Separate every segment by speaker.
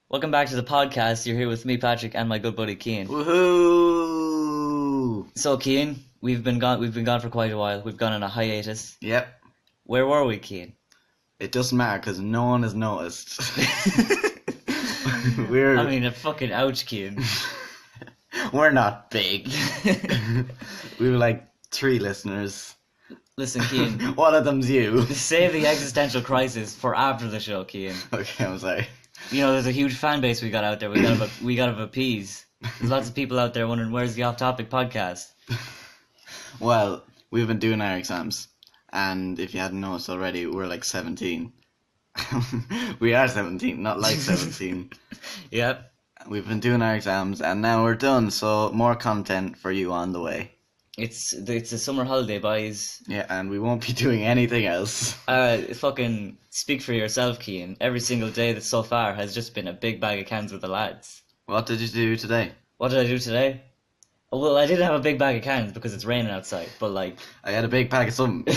Speaker 1: Welcome back to the podcast. You're here with me, Patrick, and my good buddy Cian.
Speaker 2: Woohoo!
Speaker 1: So, Cian, we've been gone. We've been gone for quite a while. We've gone on a hiatus.
Speaker 2: Yep.
Speaker 1: Where were we, Cian?
Speaker 2: It doesn't matter because no one has noticed.
Speaker 1: I mean, a fucking ouch, Cian.
Speaker 2: We're not big. We were like 3 listeners.
Speaker 1: Listen, Cian.
Speaker 2: One of them's you.
Speaker 1: Save the existential crisis for after the show, Cian.
Speaker 2: Okay, I'm sorry.
Speaker 1: You know, there's a huge fan base we got out there. We gotta appease. There's lots of people out there wondering where's the Off Topic podcast.
Speaker 2: Well, we've been doing our exams, and if you hadn't noticed already, we're like 17. We are 17, not like 17.
Speaker 1: Yep.
Speaker 2: We've been doing our exams, and now we're done. So more content for you on the way.
Speaker 1: It's a summer holiday, boys.
Speaker 2: Yeah, and we won't be doing anything else.
Speaker 1: Fucking speak for yourself, Cian. Every single day that so far has just been a big bag of cans with the lads.
Speaker 2: What did you do today?
Speaker 1: What did I do today? Oh, well, I didn't have a big bag of cans because it's raining outside, but like...
Speaker 2: I had a big bag of something.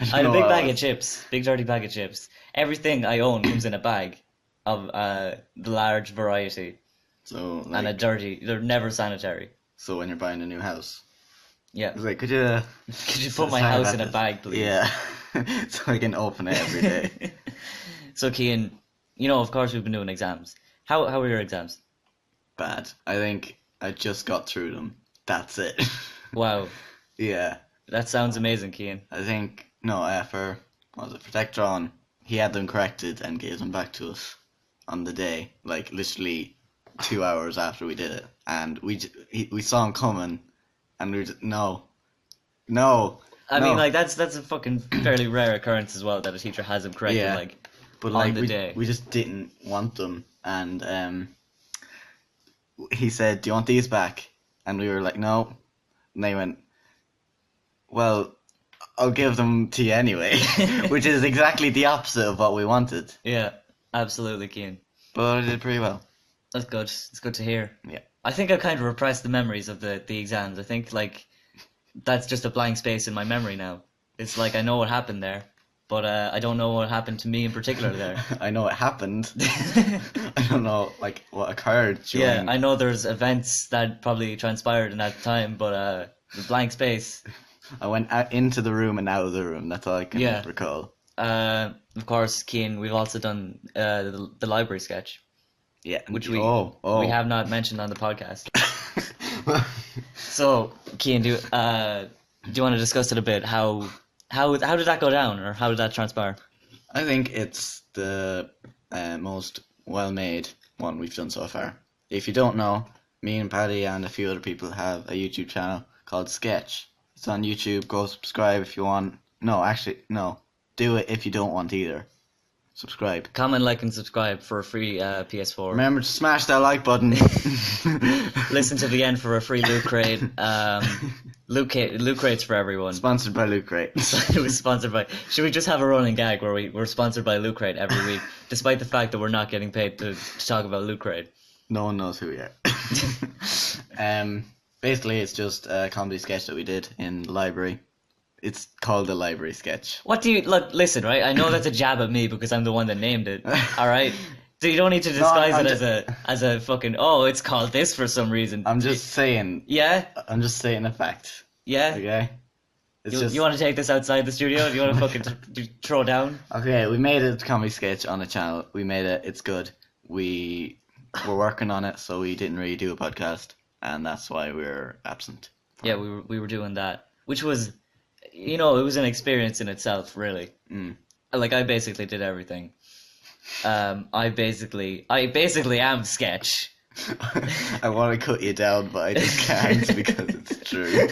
Speaker 1: I had a big bag of chips. Big dirty bag of chips. Everything I own comes in a bag of the large variety.
Speaker 2: So, like,
Speaker 1: And a dirty... They're never sanitary.
Speaker 2: so when you're buying a new house.
Speaker 1: Yeah.
Speaker 2: I was like, could you
Speaker 1: put my
Speaker 2: sorry
Speaker 1: house
Speaker 2: about
Speaker 1: in a
Speaker 2: this.
Speaker 1: bag, please?
Speaker 2: Yeah. So I can open it every day.
Speaker 1: So, Cian, you know, of course we've been doing exams. How were your exams?
Speaker 2: Bad. I think I just got through them. That's it.
Speaker 1: Wow.
Speaker 2: Yeah.
Speaker 1: That sounds amazing, Cian.
Speaker 2: I think, no, for, what was it, for Tech Drawn, he had them corrected and gave them back to us on the day, like literally 2 hours after we did it. And we saw him coming, and we were just, no.
Speaker 1: I mean, like, that's a fucking fairly rare occurrence as well, that a teacher has them corrected,
Speaker 2: Yeah.
Speaker 1: like,
Speaker 2: But
Speaker 1: on
Speaker 2: like
Speaker 1: the day.
Speaker 2: we just didn't want them, and he said, "Do you want these back?" And we were like, "No." And they went, "Well, I'll give them to you anyway," which is exactly the opposite of what we wanted.
Speaker 1: Yeah, absolutely, Cian.
Speaker 2: But I did pretty well.
Speaker 1: That's good. It's good to hear.
Speaker 2: Yeah.
Speaker 1: I think I've kind of repressed the memories of the exams. I think, like, that's just a blank space in my memory now. It's like I know what happened there, but I don't know what happened to me in particular there.
Speaker 2: I know it happened. I don't know like what occurred during...
Speaker 1: Yeah, I know there's events that probably transpired in that time, but the blank space.
Speaker 2: I went out into the room and out of the room. That's all I can
Speaker 1: Yeah.
Speaker 2: recall.
Speaker 1: Of course, Cian, we've also done the library sketch,
Speaker 2: Yeah.
Speaker 1: which we
Speaker 2: we
Speaker 1: have not mentioned on the podcast. So, Cian, do you want to discuss it a bit? How did that go down, or how did that transpire?
Speaker 2: I think it's the most well-made one we've done so far. If you don't know, me and Paddy and a few other people have a YouTube channel called Sketch. It's on YouTube. Go subscribe if you want. No, actually, no. Do it if you don't want either. Subscribe.
Speaker 1: Comment, like, and subscribe for a free PS4.
Speaker 2: Remember to smash that like button.
Speaker 1: Listen to the end for a free loot crate. Loot crates for everyone.
Speaker 2: Sponsored by Loot Crate.
Speaker 1: It was sponsored by... Should we just have a running gag where we're sponsored by Loot Crate every week, despite the fact that we're not getting paid to talk about Loot Crate?
Speaker 2: No one knows who we are. Basically, it's just a comedy sketch that we did in the library. It's called the library sketch.
Speaker 1: What do you... Look, listen, right? I know that's a jab at me because I'm the one that named it. Alright? So you don't need to disguise it as a fucking... Oh, it's called this for some reason.
Speaker 2: I'm just saying.
Speaker 1: Yeah?
Speaker 2: I'm just saying a fact.
Speaker 1: Yeah?
Speaker 2: Okay? It's
Speaker 1: You want to take this outside the studio? Do you want to fucking throw down?
Speaker 2: Okay, we made a comedy sketch on the channel. We made it. It's good. We were working on it, so we didn't really do a podcast, and that's why we're absent.
Speaker 1: Yeah, we were doing that, which was, you know, it was an experience in itself, really. Like, I basically did everything. I basically am Sketch.
Speaker 2: I want to cut you down, but I just can't because it's true.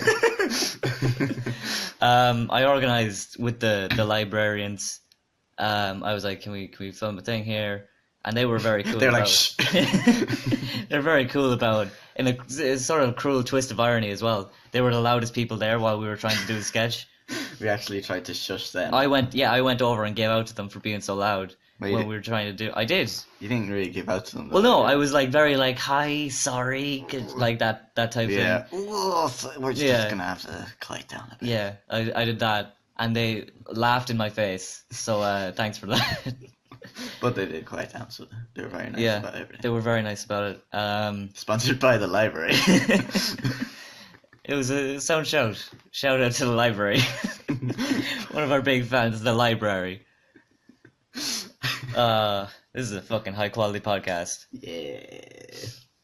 Speaker 1: I organized with the librarians. I was like, can we film a thing here? And they were very cool.
Speaker 2: They're like,
Speaker 1: about
Speaker 2: shh.
Speaker 1: They're very cool about, in a sort of cruel twist of irony as well. They were the loudest people there while we were trying to do the sketch.
Speaker 2: We actually tried to shush them.
Speaker 1: I went over and gave out to them for being so loud
Speaker 2: Well,
Speaker 1: when we were trying to do. I did.
Speaker 2: You didn't really give out to them.
Speaker 1: Well, no, I was like very like, hi, sorry, like that type
Speaker 2: Yeah.
Speaker 1: thing.
Speaker 2: Whoa, so we're just gonna have to quiet down a bit.
Speaker 1: Yeah, I did that, and they laughed in my face. So thanks for that.
Speaker 2: But they did quiet down, so they were very nice about everything.
Speaker 1: They were very nice about it.
Speaker 2: Sponsored by the library.
Speaker 1: It was a sound shout. Shout out to the library. One of our big fans, the library. This is a fucking high quality podcast.
Speaker 2: Yeah.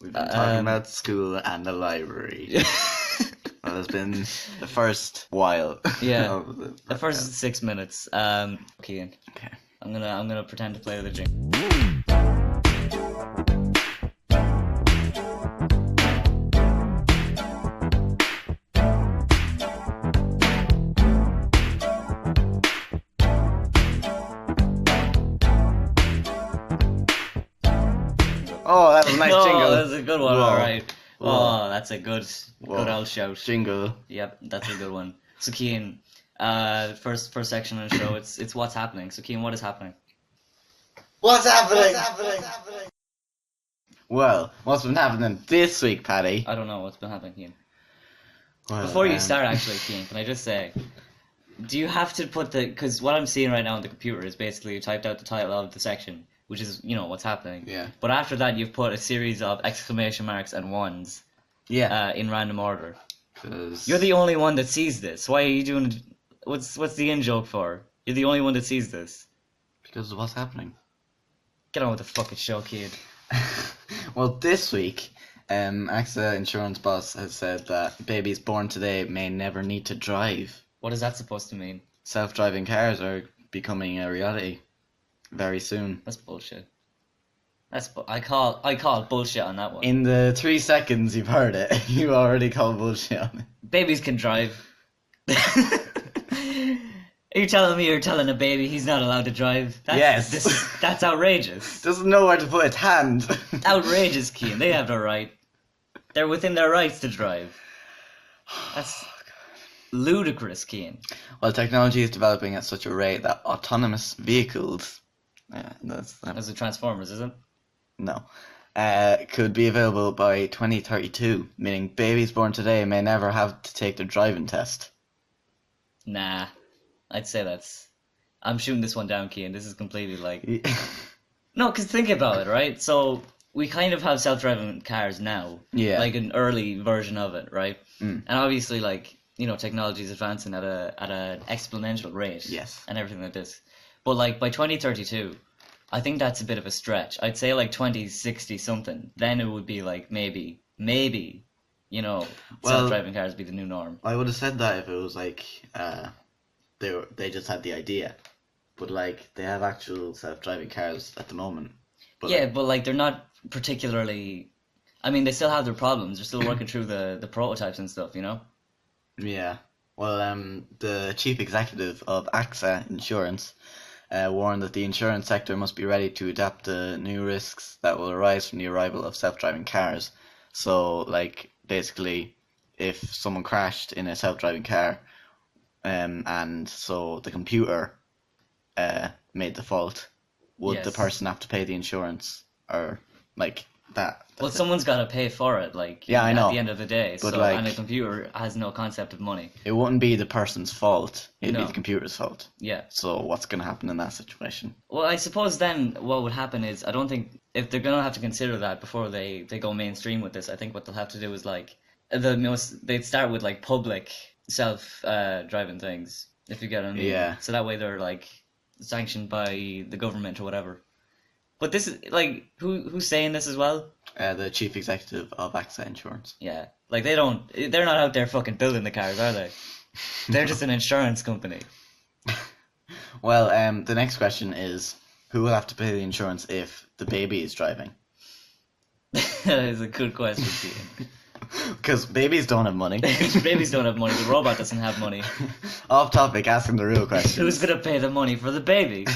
Speaker 2: We've been talking about school and the library. Well, it's been the first while.
Speaker 1: Yeah.
Speaker 2: Of
Speaker 1: the first 6 minutes. Ian.
Speaker 2: Okay.
Speaker 1: I'm gonna pretend to play the jingle.
Speaker 2: Oh, that was a nice jingle.
Speaker 1: That's a good one.
Speaker 2: Whoa.
Speaker 1: All right.
Speaker 2: Whoa.
Speaker 1: Oh, that's a good old shout.
Speaker 2: Jingle.
Speaker 1: Yep, that's a good one. So, Cian, first section of the show, it's what's happening. So, Cian, what is happening?
Speaker 2: What's happening? Well, what's been happening this week, Paddy?
Speaker 1: I don't know what's been happening, Cian.
Speaker 2: Well,
Speaker 1: Before you start, actually, Cian, can I just say, do you have to put because what I'm seeing right now on the computer is basically you typed out the title of the section, which is, what's happening.
Speaker 2: Yeah.
Speaker 1: But after that, you've put a series of exclamation marks and ones.
Speaker 2: Yeah.
Speaker 1: In random order.
Speaker 2: 'Cause
Speaker 1: You're the only one that sees this. Why are you doing? What's the in joke for? You're the only one that sees this.
Speaker 2: because of what's happening.
Speaker 1: Get on with the fucking show, kid.
Speaker 2: Well, this week, AXA insurance boss has said that babies born today may never need to drive.
Speaker 1: What is that supposed to mean?
Speaker 2: Self-driving cars are becoming a reality very soon.
Speaker 1: That's bullshit. I call bullshit on that one.
Speaker 2: In the 3 seconds you've heard it, you already called bullshit on it.
Speaker 1: Babies can drive. Are you telling me you're telling a baby he's not allowed to drive?
Speaker 2: Yes.
Speaker 1: That's outrageous.
Speaker 2: Doesn't know where to put its hand.
Speaker 1: Outrageous, Cian. They have the right. They're within their rights to drive. That's ludicrous, Cian.
Speaker 2: Well, technology is developing at such a rate that autonomous vehicles... that's
Speaker 1: As a Transformers, is it?
Speaker 2: No. Could be available by 2032, meaning babies born today may never have to take their driving test.
Speaker 1: Nah. I'd say I'm shooting this one down, Cian. This is completely like... No, because think about it, right? So, we kind of have self-driving cars now.
Speaker 2: Yeah.
Speaker 1: Like an early version of it, right?
Speaker 2: Mm.
Speaker 1: And obviously, like, technology is advancing at an exponential rate.
Speaker 2: Yes.
Speaker 1: And everything like this. But, like, by 2032... I think that's a bit of a stretch. I'd say like 2060 something. Then it would be like maybe, self-driving cars be the new norm.
Speaker 2: I would have said that if it was like they just had the idea, but like they have actual self-driving cars at the moment. But
Speaker 1: But like they're not particularly. I mean, they still have their problems. They're still working through the prototypes and stuff.
Speaker 2: Yeah. Well, the chief executive of AXA Insurance warned that the insurance sector must be ready to adapt to new risks that will arise from the arrival of self-driving cars. So, like, basically, if someone crashed in a self-driving car, and so the computer made the fault, would the
Speaker 1: Yes.
Speaker 2: person have to pay the insurance, or like that?
Speaker 1: Well, someone's got to pay for it. Like,
Speaker 2: Yeah, I know.
Speaker 1: At the end of the day,
Speaker 2: But, like-
Speaker 1: and a computer has no concept of money.
Speaker 2: It wouldn't be the person's fault; it'd be
Speaker 1: No.
Speaker 2: the computer's fault.
Speaker 1: Yeah.
Speaker 2: So, what's going to happen in that situation?
Speaker 1: Well, I suppose then what would happen is I don't think if they're gonna have to consider that before they go mainstream with this. I think what they'll have to do is like they'd start with like public self driving things, if you get what I mean.
Speaker 2: Yeah.
Speaker 1: So that way they're like sanctioned by the government or whatever. But this is like who's saying this as well?
Speaker 2: The chief executive of AXA Insurance.
Speaker 1: Yeah. Like they're not out there fucking building the cars, are they? They're just an insurance company.
Speaker 2: Well, the next question is, who will have to pay the insurance if the baby is driving?
Speaker 1: That is a good question, Ian.
Speaker 2: Because babies don't have money.
Speaker 1: Babies don't have money. The robot doesn't have money.
Speaker 2: Off topic, asking the real question.
Speaker 1: Who's gonna pay the money for the baby?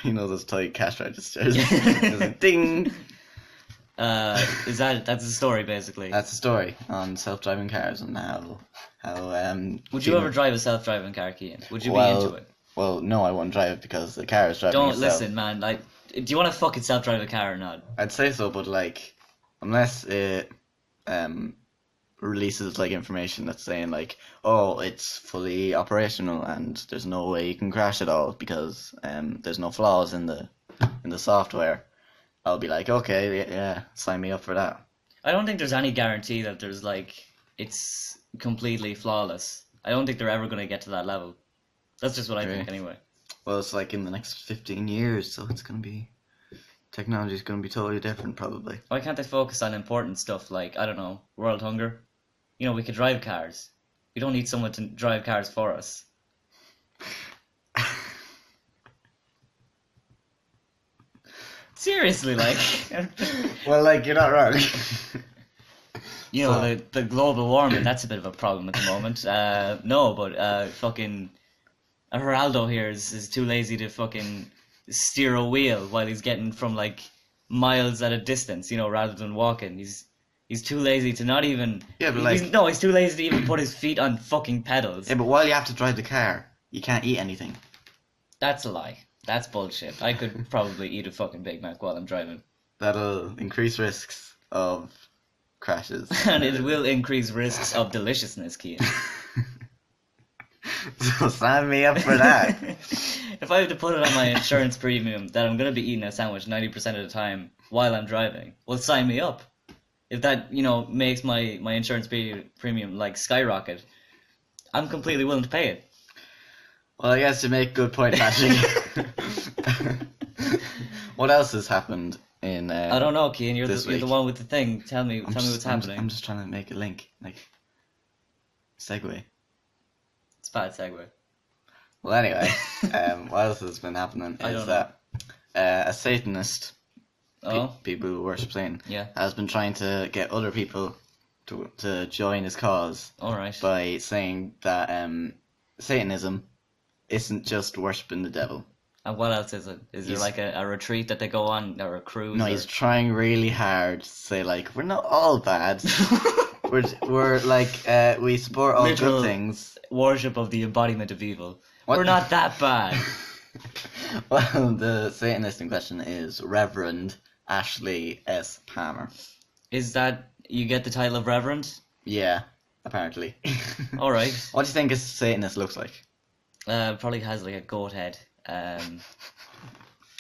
Speaker 2: You know those toy cash registers. There's a ding.
Speaker 1: That's the story basically.
Speaker 2: That's the story on self-driving cars and how
Speaker 1: Would you ever drive a self-driving car, Cian? Would you be into it?
Speaker 2: Well, no, I won't drive because the car is driving
Speaker 1: Don't
Speaker 2: itself.
Speaker 1: listen, man. Like, do you want to fucking self-drive a car or not?
Speaker 2: I'd say so, but like, unless it releases like information that's saying like, oh, it's fully operational and there's no way you can crash it all because there's no flaws in the software, I'll be like, okay, yeah, sign me up for that.
Speaker 1: I don't think there's any guarantee that there's like it's completely flawless. I don't think they're ever going to get to that level. That's just what I think anyway.
Speaker 2: Well, it's like in the next 15 years, so it's going to be... Technology's going to be totally different, probably.
Speaker 1: Why can't they focus on important stuff like, I don't know, world hunger? You know, we could drive cars. We don't need someone to drive cars for us. Seriously, like...
Speaker 2: Well, like, you're not wrong.
Speaker 1: You know, the global warming, that's a bit of a problem at the moment. No, but fucking... Geraldo here is too lazy to fucking steer a wheel while he's getting from, like, miles at a distance, you know, rather than walking. He's too lazy to not even...
Speaker 2: Yeah, but like...
Speaker 1: he's too lazy to even put his feet on fucking pedals.
Speaker 2: Yeah, but while you have to drive the car, you can't eat anything.
Speaker 1: That's a lie. That's bullshit. I could probably eat a fucking Big Mac while I'm driving.
Speaker 2: That'll increase risks of crashes.
Speaker 1: And it will increase risks of deliciousness, Keane.
Speaker 2: So sign me up for that.
Speaker 1: If I have to put it on my insurance premium that I'm going to be eating a sandwich 90% of the time while I'm driving, well, sign me up. If that, you know, makes my insurance premium, like, skyrocket, I'm completely willing to pay it.
Speaker 2: Well, I guess you make a good point, Patrick. What else has happened in
Speaker 1: I don't know, Keane. You're the one with the thing. Tell me what's happening.
Speaker 2: I'm just trying to make a link, like, segue.
Speaker 1: It's a bad segue.
Speaker 2: Well, anyway, what else has been happening is that a Satanist, people who worship Satan, has been trying to get other people to join his cause.
Speaker 1: All right.
Speaker 2: By saying that Satanism isn't just worshipping the devil.
Speaker 1: And what else is it? Is there like a retreat that they go on, or a cruise?
Speaker 2: No, he's trying really hard to say, like, we're not all bad. we're like, we support all good things.
Speaker 1: Worship of the embodiment of evil. What? We're not that bad.
Speaker 2: Well, the Satanist in question is Reverend Ashley S. Palmer.
Speaker 1: Is that, you get the title of Reverend?
Speaker 2: Yeah, apparently.
Speaker 1: Alright.
Speaker 2: What do you think a Satanist looks like?
Speaker 1: Probably has like a goat head. I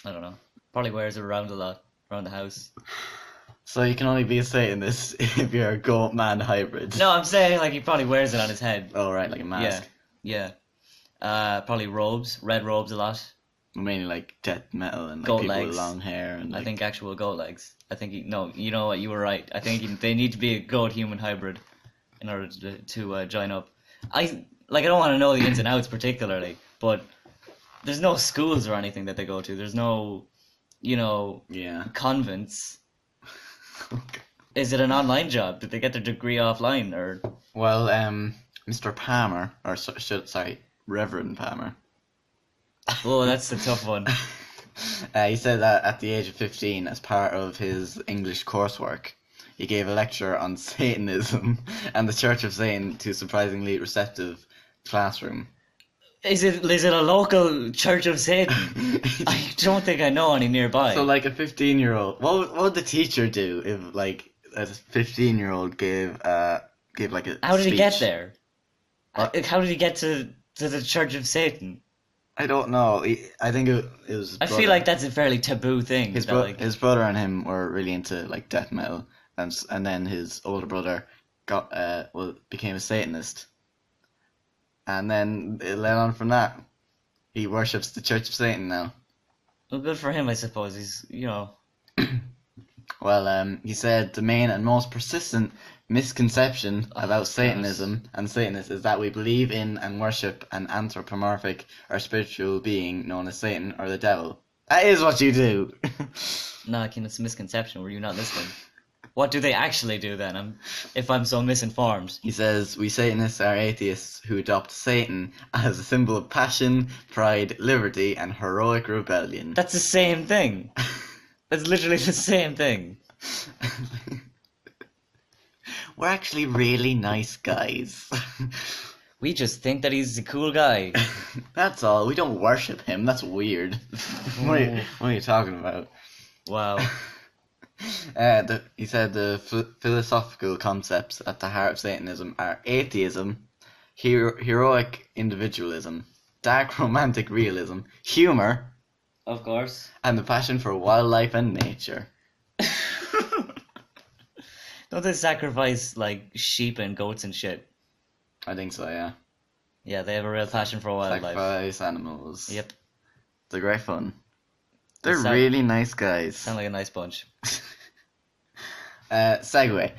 Speaker 1: don't know. Probably wears it around a lot, around the house.
Speaker 2: So you can only be a Satanist if you're a goat man hybrid.
Speaker 1: No, I'm saying like he probably wears it on his head.
Speaker 2: Oh, right, like a mask.
Speaker 1: Yeah. Probably robes, red robes a lot.
Speaker 2: Mainly like death metal and like
Speaker 1: goat
Speaker 2: people
Speaker 1: legs.
Speaker 2: with long hair. And like...
Speaker 1: I think actual goat legs. I think, you know what, you were right. I think they need to be a goat-human hybrid in order to join up. I don't want to know the ins and outs particularly, but there's no schools or anything that they go to. There's no, convents. Okay. Is it an online job? Did they get their degree offline or?
Speaker 2: Well, Mr. Palmer, Reverend Palmer.
Speaker 1: Oh, that's a tough one.
Speaker 2: He said that at the age of 15, as part of his English coursework, he gave a lecture on Satanism and the Church of Satan to a surprisingly receptive classroom.
Speaker 1: Is it a local Church of Satan? I don't think I know any nearby.
Speaker 2: So, like, a 15-year-old... What would the teacher do if, like, a 15-year-old gave like, a
Speaker 1: How did
Speaker 2: speech?
Speaker 1: He get there? How did he get to the Church of Satan?
Speaker 2: I don't know. I think it was...
Speaker 1: I feel like that's a fairly taboo thing.
Speaker 2: His brother and him were really into, like, death metal. And then his older brother became a Satanist. And then it led on from that. He worships the Church of Satan now.
Speaker 1: Well, good for him, I suppose. He's,
Speaker 2: Well, he said the main and most persistent misconception about Satanism and Satanists is that we believe in and worship an anthropomorphic or spiritual being known as Satan or the devil. That is what you do.
Speaker 1: No, it's a misconception. Were you not listening? What do they actually do then, if I'm so misinformed?
Speaker 2: He says, we Satanists are atheists who adopt Satan as a symbol of passion, pride, liberty, and heroic rebellion.
Speaker 1: That's the same thing. That's literally the same thing.
Speaker 2: We're actually really nice guys.
Speaker 1: We just think that he's a cool guy.
Speaker 2: That's all. We don't worship him. That's weird. What are you talking about?
Speaker 1: Wow.
Speaker 2: He said the philosophical concepts at the heart of Satanism are atheism, heroic individualism, dark romantic realism, humor,
Speaker 1: Of course.
Speaker 2: and the passion for wildlife and nature.
Speaker 1: Don't they sacrifice like sheep and goats and shit?
Speaker 2: I think so, yeah.
Speaker 1: Yeah, they have a real passion for wildlife.
Speaker 2: Sacrifice animals.
Speaker 1: Yep.
Speaker 2: They're great fun. They're
Speaker 1: Sound-
Speaker 2: really nice guys.
Speaker 1: Sound like a nice bunch.
Speaker 2: Segue.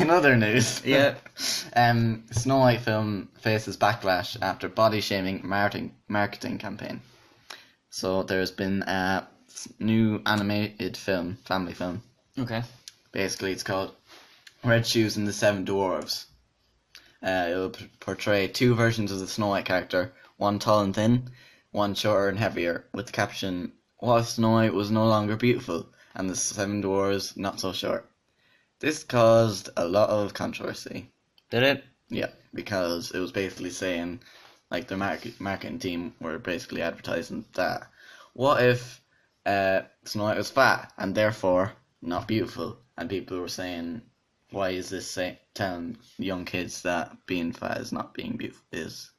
Speaker 2: In other news,
Speaker 1: Yeah.
Speaker 2: Snow White film faces backlash after body shaming marketing campaign. So there's been a new animated film, family film.
Speaker 1: Okay.
Speaker 2: Basically, it's called Red Shoes and the Seven Dwarves. It'll portray two versions of the Snow White character, one tall and thin, one shorter and heavier, with the caption, "What if Snow White was no longer beautiful, and the seven dwarves not so short?" This caused a lot of controversy.
Speaker 1: Did it?
Speaker 2: Yeah, because it was basically saying, like, the marketing team were basically advertising that, what if Snow White was fat, and therefore not beautiful? And people were saying, why is this telling young kids that being fat is not being beautiful, is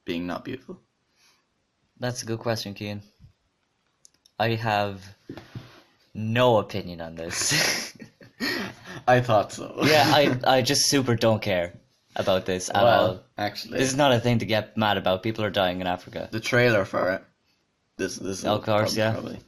Speaker 2: being not beautiful?
Speaker 1: That's a good question, Cian. I have no opinion on this.
Speaker 2: I thought so.
Speaker 1: Yeah, I just super don't care about this at all.
Speaker 2: Actually,
Speaker 1: This is not a thing to get mad about. People are dying in Africa.
Speaker 2: the trailer for it, this
Speaker 1: Of course, yeah.
Speaker 2: probably,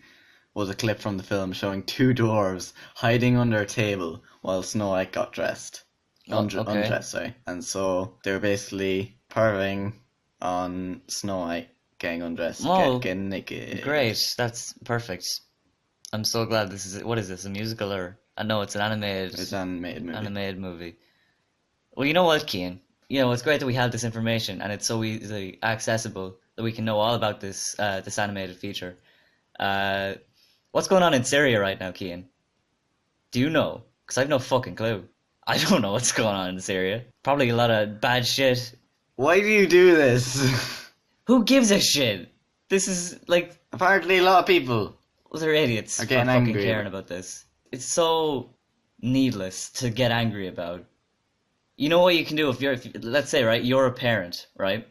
Speaker 2: was a clip from the film showing two dwarves hiding under a table while Snow White got dressed.
Speaker 1: Okay.
Speaker 2: Undressed, sorry. And so they were basically perving on Snow White getting undressed,
Speaker 1: Oh,
Speaker 2: getting naked.
Speaker 1: Great, that's perfect. I'm so glad this is. What is this? A musical or? I know it's an animated.
Speaker 2: It's an animated movie.
Speaker 1: Well, you know what, Cian? You know, it's great that we have this information and it's so easily accessible that we can know all about this this animated feature. What's going on in Syria right now, Cian? Do you know? Because I've no fucking clue. I don't know what's going on in Syria. Probably a lot of bad shit.
Speaker 2: Why do you do this?
Speaker 1: Who gives a shit? This is like,
Speaker 2: Apparently a lot of people.
Speaker 1: they're idiots
Speaker 2: Are
Speaker 1: for
Speaker 2: getting
Speaker 1: fucking
Speaker 2: angry.
Speaker 1: caring about this. It's so needless to get angry about. You know what you can do if let's say, right, you're a parent, right,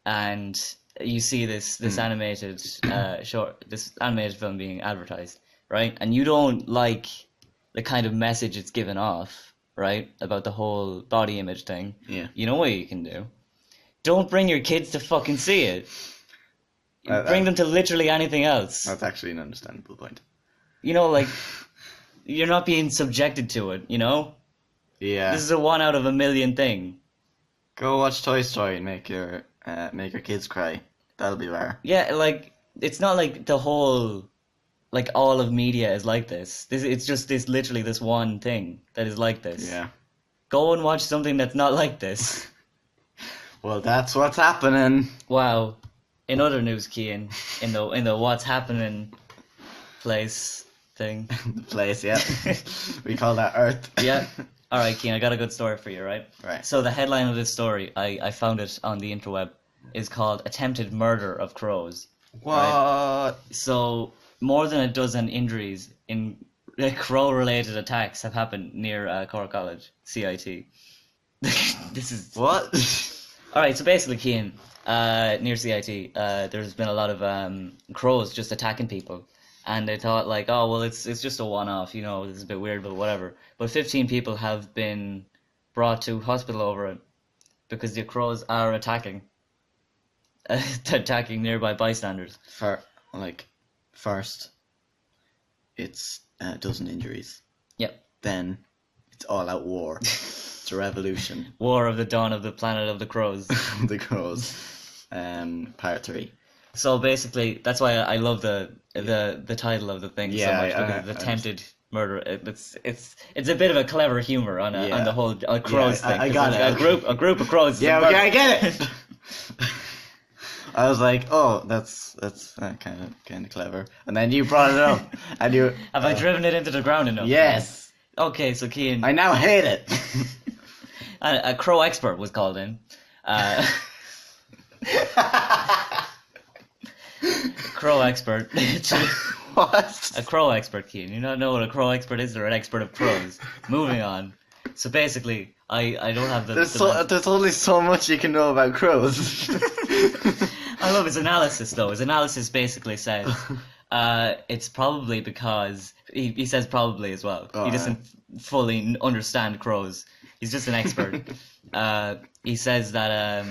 Speaker 1: and you see this animated this animated film being advertised, right, and you don't like the kind of message it's given off, right, about the whole body image thing.
Speaker 2: Yeah.
Speaker 1: You know what you can do? Don't bring your kids to fucking see it. Bring them to literally anything else.
Speaker 2: That's actually an understandable point.
Speaker 1: You know, like, you're not being subjected to it, you know?
Speaker 2: Yeah.
Speaker 1: This is a 1 out of a million thing.
Speaker 2: Go watch Toy Story and make your kids cry. That'll be rare.
Speaker 1: Yeah, like, it's not like the whole, like, all of media is like this. It's just literally this one thing that is like this.
Speaker 2: Yeah.
Speaker 1: Go and watch something that's not like this.
Speaker 2: Well, that's what's happening.
Speaker 1: Wow. In other news, Cian, in the what's happening place thing.
Speaker 2: The place, yeah. We call that Earth.
Speaker 1: Yeah. All right, Cian, I got a good story for you, right?
Speaker 2: Right.
Speaker 1: So the headline of this story, I found it on the interweb, is called "Attempted Murder of Crows."
Speaker 2: What?
Speaker 1: Right. So more than a dozen injuries in crow-related attacks have happened near Cork College, CIT. This is
Speaker 2: What?
Speaker 1: all right. So basically, Cian, near CIT, there's been a lot of crows just attacking people. And they thought, like, oh, well, it's just a one-off, you know, this is a bit weird, but whatever. But 15 people have been brought to hospital over it because the crows are attacking nearby bystanders.
Speaker 2: First, it's a dozen injuries.
Speaker 1: Yep.
Speaker 2: Then, it's all-out war. It's a revolution.
Speaker 1: War of the Dawn of the Planet of the Crows.
Speaker 2: The Crows. Part 3.
Speaker 1: So basically, that's why I love the title of the thing so much, because it's attempted murder. It's a bit of a clever humor on the whole crows thing.
Speaker 2: I got it.
Speaker 1: A group of crows.
Speaker 2: Yeah, okay, I get it. I was like, oh, that's kind of clever, and then you brought it up, and you
Speaker 1: have I driven it into the ground enough?
Speaker 2: Yes.
Speaker 1: Okay, so Cian,
Speaker 2: I now hate it.
Speaker 1: A crow expert was called in. Crow expert.
Speaker 2: What?
Speaker 1: A crow expert, Keen. You don't know what a crow expert is? They're an expert of crows. Moving on. So basically, I don't have the...
Speaker 2: There's only so much you can know about crows.
Speaker 1: I love his analysis, though. His analysis basically says it's probably because... He says probably as well. He doesn't fully understand crows. He's just an expert. He says that,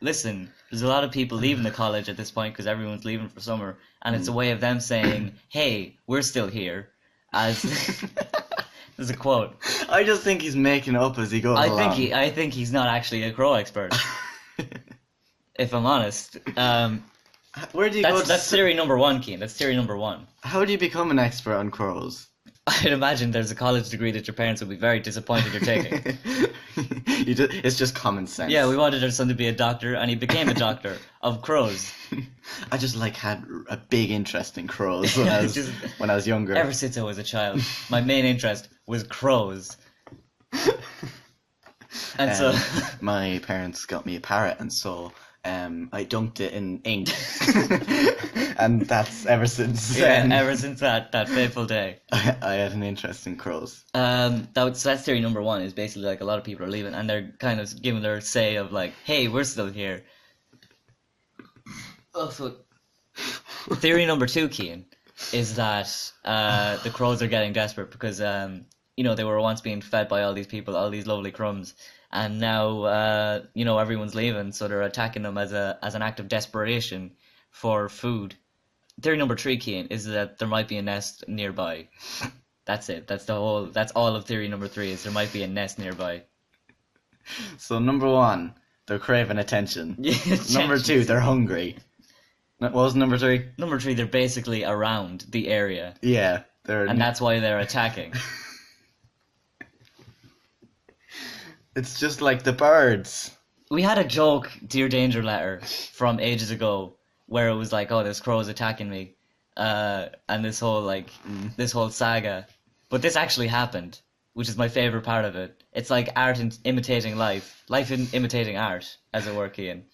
Speaker 1: listen, there's a lot of people leaving the college at this point because everyone's leaving for summer, and it's a way of them saying, hey, we're still here. As... There's a quote.
Speaker 2: I just think he's making it up as he goes along.
Speaker 1: I think he's not actually a crow expert. If I'm honest.
Speaker 2: Where do you
Speaker 1: That's theory number one, Keen. That's theory number one.
Speaker 2: How do you become an expert on crows?
Speaker 1: I'd imagine there's a college degree that your parents would be very disappointed you're taking.
Speaker 2: It's just common sense.
Speaker 1: Yeah, we wanted our son to be a doctor, and he became a doctor of crows.
Speaker 2: I just had a big interest in crows when I was younger.
Speaker 1: Ever since I was a child, my main interest was crows. And so
Speaker 2: my parents got me a parrot, and so I dunked it in ink, and that's ever since then.
Speaker 1: Ever since that fateful day,
Speaker 2: I had an interest in crows.
Speaker 1: So that's theory number one. Is basically like a lot of people are leaving, and they're kind of giving their say of like, "Hey, we're still here." Oh, so theory number two, Cian, is that the crows are getting desperate because they were once being fed by all these people, all these lovely crumbs. And now, everyone's leaving, so they're attacking them as an act of desperation for food. Theory number three, Cian, is that there might be a nest nearby. That's it. That's all of theory number three, is there might be a nest nearby.
Speaker 2: So number one, they're craving attention. Number two, they're hungry. What was number three?
Speaker 1: Number three, they're basically around the area.
Speaker 2: Yeah.
Speaker 1: And that's why they're attacking.
Speaker 2: It's just like the birds. We
Speaker 1: had a joke, Dear Danger letter, from ages ago, where it was like, oh, there's crows attacking me, and this whole saga. But this actually happened, which is my favourite part of it. It's like art imitating life. Life imitating art, as it were, Cian.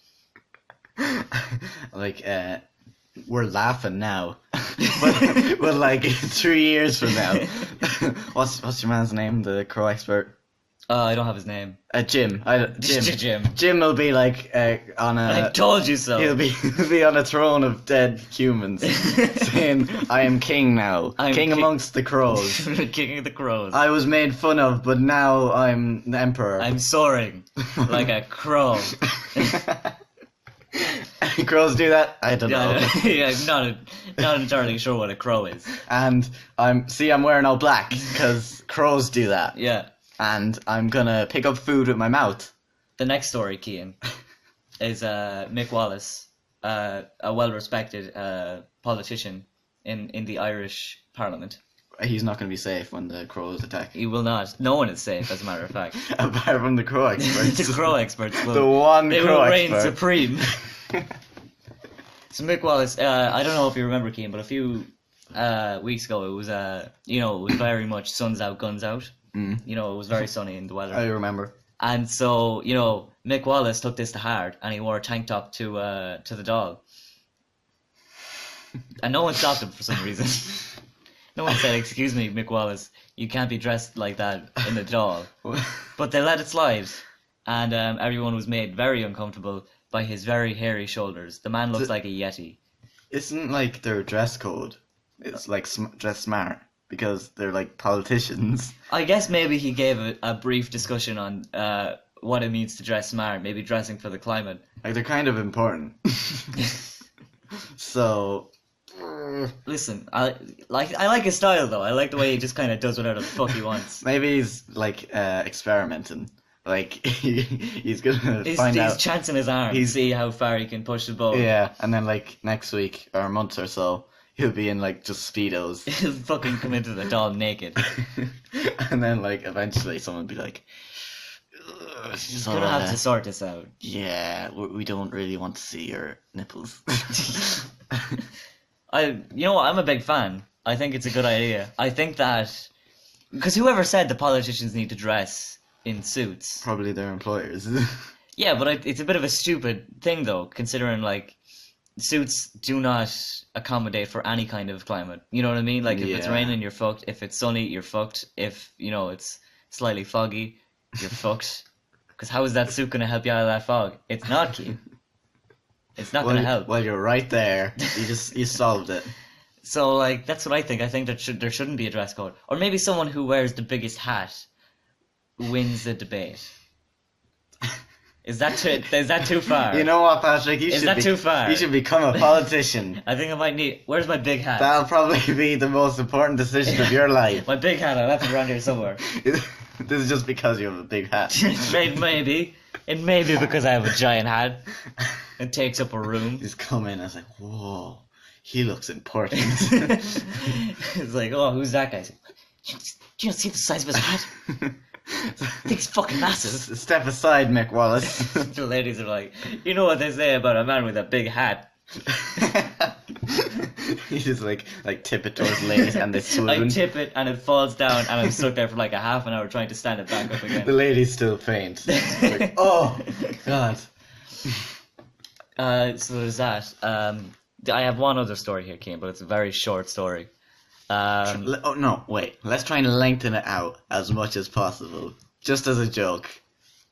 Speaker 2: We're laughing now. but 3 years from now. What's your man's name, the crow expert?
Speaker 1: I don't have his name.
Speaker 2: Jim.
Speaker 1: Jim.
Speaker 2: Jim will be on a...
Speaker 1: I told you so.
Speaker 2: He'll be on a throne of dead humans, saying, I am king now. King amongst the crows.
Speaker 1: King of the crows.
Speaker 2: I was made fun of, but now I'm the emperor.
Speaker 1: I'm soaring like a crow.
Speaker 2: Crows do that? I don't know.
Speaker 1: Yeah, I'm not entirely sure what a crow is.
Speaker 2: And I'm wearing all black, because crows do that.
Speaker 1: Yeah.
Speaker 2: And I'm gonna pick up food with my mouth.
Speaker 1: The next story, Cian, is Mick Wallace, a well-respected politician in the Irish Parliament.
Speaker 2: He's not going to be safe when the crows attack.
Speaker 1: He will not. No one is safe, as a matter of fact.
Speaker 2: Apart from the crow experts.
Speaker 1: The crow experts will.
Speaker 2: The one
Speaker 1: they
Speaker 2: crow
Speaker 1: will reign
Speaker 2: expert.
Speaker 1: supreme. So Mick Wallace, I don't know if you remember, Cian, but a few weeks ago, it was very much suns out, guns out.
Speaker 2: Mm.
Speaker 1: It was very sunny in the weather.
Speaker 2: I remember.
Speaker 1: And so, Mick Wallace took this to heart, and he wore a tank top to the dog. And no one stopped him for some reason. No one said, excuse me, Mick Wallace, you can't be dressed like that in the dog. But they let it slide, and everyone was made very uncomfortable by his very hairy shoulders. The man looks like a yeti.
Speaker 2: Isn't their dress code? It's dress smart. Because they're politicians.
Speaker 1: I guess maybe he gave a brief discussion on what it means to dress smart, maybe dressing for the climate.
Speaker 2: They're kind of important. So...
Speaker 1: Listen, I like his style, though. I like the way he just kind of does whatever the fuck he wants.
Speaker 2: Maybe he's, experimenting. He's gonna find out...
Speaker 1: He's chancing his arm to see how far he can push the boat.
Speaker 2: Yeah, and then, next week, or a month or so... He'll be in, just Speedos.
Speaker 1: He'll fucking come into the doll naked.
Speaker 2: And then, eventually someone will be like...
Speaker 1: He's gonna have to sort this out.
Speaker 2: Yeah, we don't really want to see your nipples.
Speaker 1: I'm a big fan. I think it's a good idea. I think that... Because whoever said the politicians need to dress in suits?
Speaker 2: Probably their employers.
Speaker 1: Yeah, but it's a bit of a stupid thing, though, considering, suits do not accommodate for any kind of climate. You know what I mean? Like if it's
Speaker 2: Yeah.
Speaker 1: raining, you're fucked. If it's sunny, you're fucked. If it's slightly foggy, you're fucked. Because how is that suit gonna help you out of that fog? It's not, Keane. It's not gonna help.
Speaker 2: Well, you're right there. You solved it.
Speaker 1: So like that's what I think. I think that there shouldn't be a dress code, or maybe someone who wears the biggest hat wins the debate. Is that too far?
Speaker 2: You know what, Patrick?
Speaker 1: Too far?
Speaker 2: You should become a politician.
Speaker 1: I think I might need. Where's my big hat?
Speaker 2: That'll probably be the most important decision of your life.
Speaker 1: My big hat. I left it around here somewhere.
Speaker 2: This is just because you have a big hat.
Speaker 1: Maybe. It may be because I have a giant hat. It takes up a room.
Speaker 2: He's come in and it's like, whoa, he looks important.
Speaker 1: It's like, oh, who's that guy? Do you not see the size of his hat? I think he's fucking massive.
Speaker 2: Step aside, Mick Wallace.
Speaker 1: The ladies are like, you know what they say about a man with a big hat.
Speaker 2: You just like tip it towards ladies and they swoon.
Speaker 1: I tip it and it falls down and I'm stuck there for like a half an hour trying to stand it back up again.
Speaker 2: The ladies still faint. Like, oh, God.
Speaker 1: So there's that. I have one other story here, Keane, but it's a very short story.
Speaker 2: Oh, no, wait. Let's try and lengthen it out as much as possible. Just as a joke.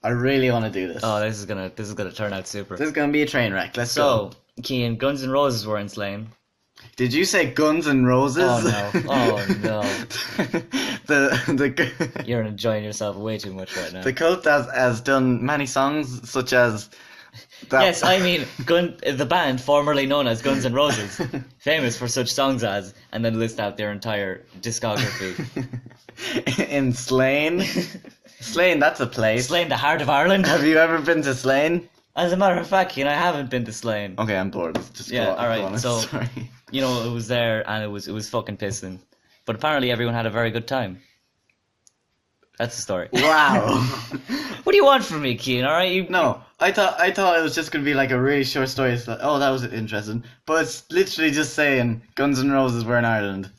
Speaker 2: I really want to do this.
Speaker 1: Oh, this is gonna turn out super.
Speaker 2: This is going to be a train wreck. Let's go.
Speaker 1: So, Keane, Guns N' Roses were in Slane.
Speaker 2: Did you say Guns N' Roses?
Speaker 1: Oh no!
Speaker 2: The
Speaker 1: You're enjoying yourself way too much right now.
Speaker 2: The cult has done many songs, such as that.
Speaker 1: Yes, I mean the band formerly known as Guns N' Roses, famous for such songs as, and then list out their entire discography.
Speaker 2: In Slane. Slane, that's a place.
Speaker 1: Slane, the heart of Ireland.
Speaker 2: Have you ever been to Slane?
Speaker 1: As a matter of fact, Keane, I haven't been to Slane.
Speaker 2: Okay, I'm bored. Just
Speaker 1: Yeah,
Speaker 2: go on,
Speaker 1: alright,
Speaker 2: go on.
Speaker 1: so-
Speaker 2: Sorry.
Speaker 1: It was there and it was fucking pissing. But apparently everyone had a very good time. That's the story.
Speaker 2: Wow.
Speaker 1: What do you want from me, Keane? All right,
Speaker 2: No, I thought it was just gonna be like a really short story. It's like, oh, that was interesting, but it's literally just saying Guns N' Roses were in Ireland.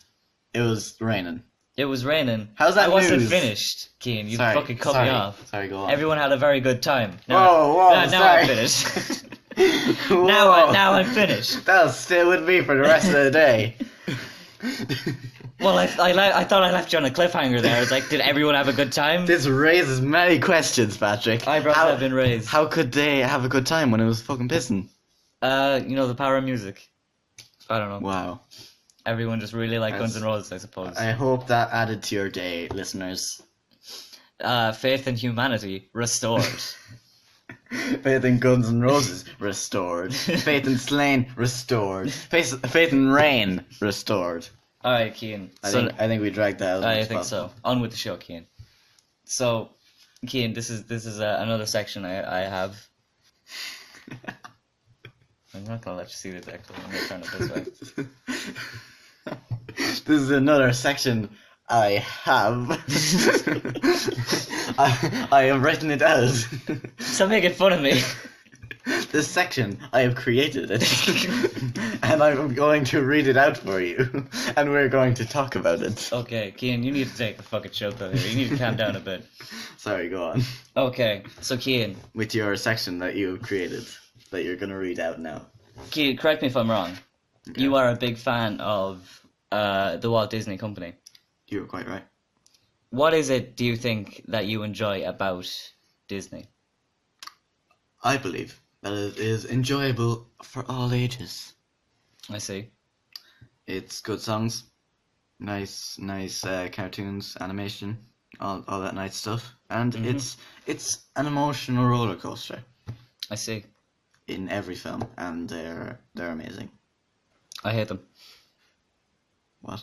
Speaker 2: It was raining.
Speaker 1: It was raining.
Speaker 2: How's that
Speaker 1: I wasn't
Speaker 2: news?
Speaker 1: finished, Keane. You
Speaker 2: Sorry,
Speaker 1: fucking cut
Speaker 2: sorry.
Speaker 1: me off.
Speaker 2: Sorry, go on.
Speaker 1: Everyone had a very good time.
Speaker 2: Whoa,
Speaker 1: now
Speaker 2: sorry.
Speaker 1: I'm finished.
Speaker 2: Whoa.
Speaker 1: now I'm finished.
Speaker 2: That'll stay with me for the rest of the day.
Speaker 1: Well, I thought I left you on a cliffhanger there. I was like, did everyone have a good time?
Speaker 2: This raises many questions, Patrick.
Speaker 1: Eyebrows have been raised.
Speaker 2: How could they have a good time when it was fucking pissing?
Speaker 1: The power of music. I don't know.
Speaker 2: Wow.
Speaker 1: Everyone just really liked Guns N' Roses, I suppose.
Speaker 2: I hope that added to your day, listeners.
Speaker 1: Faith in humanity restored.
Speaker 2: Faith in Guns N' Roses restored. Faith in Slane restored. Faith in Rain restored.
Speaker 1: All right, Keane.
Speaker 2: I think we dragged that out.
Speaker 1: I think so. On with the show, Keane. So, Keane, this is another section I have. I'm not gonna let you see this actually. I'm gonna turn it this way.
Speaker 2: This is another section I have. I have written it out.
Speaker 1: Stop making fun of me.
Speaker 2: This section, I have created it. And I'm going to read it out for you. And we're going to talk about it.
Speaker 1: Okay, Keane, you need to take the fucking choke out here. You need to calm down a bit.
Speaker 2: Sorry, go on.
Speaker 1: Okay, so Keane.
Speaker 2: With your section that you have created, that you're going to read out now.
Speaker 1: Keane, correct me if I'm wrong.
Speaker 2: Okay.
Speaker 1: You are a big fan of the Walt Disney Company.
Speaker 2: You're quite right.
Speaker 1: What is it, do you think, that you enjoy about Disney?
Speaker 2: I believe that it is enjoyable for all ages.
Speaker 1: I see.
Speaker 2: It's good songs, nice cartoons, animation, all that nice stuff, and it's an emotional roller coaster
Speaker 1: I see.
Speaker 2: in every film, and they're amazing.
Speaker 1: I hate them.
Speaker 2: What?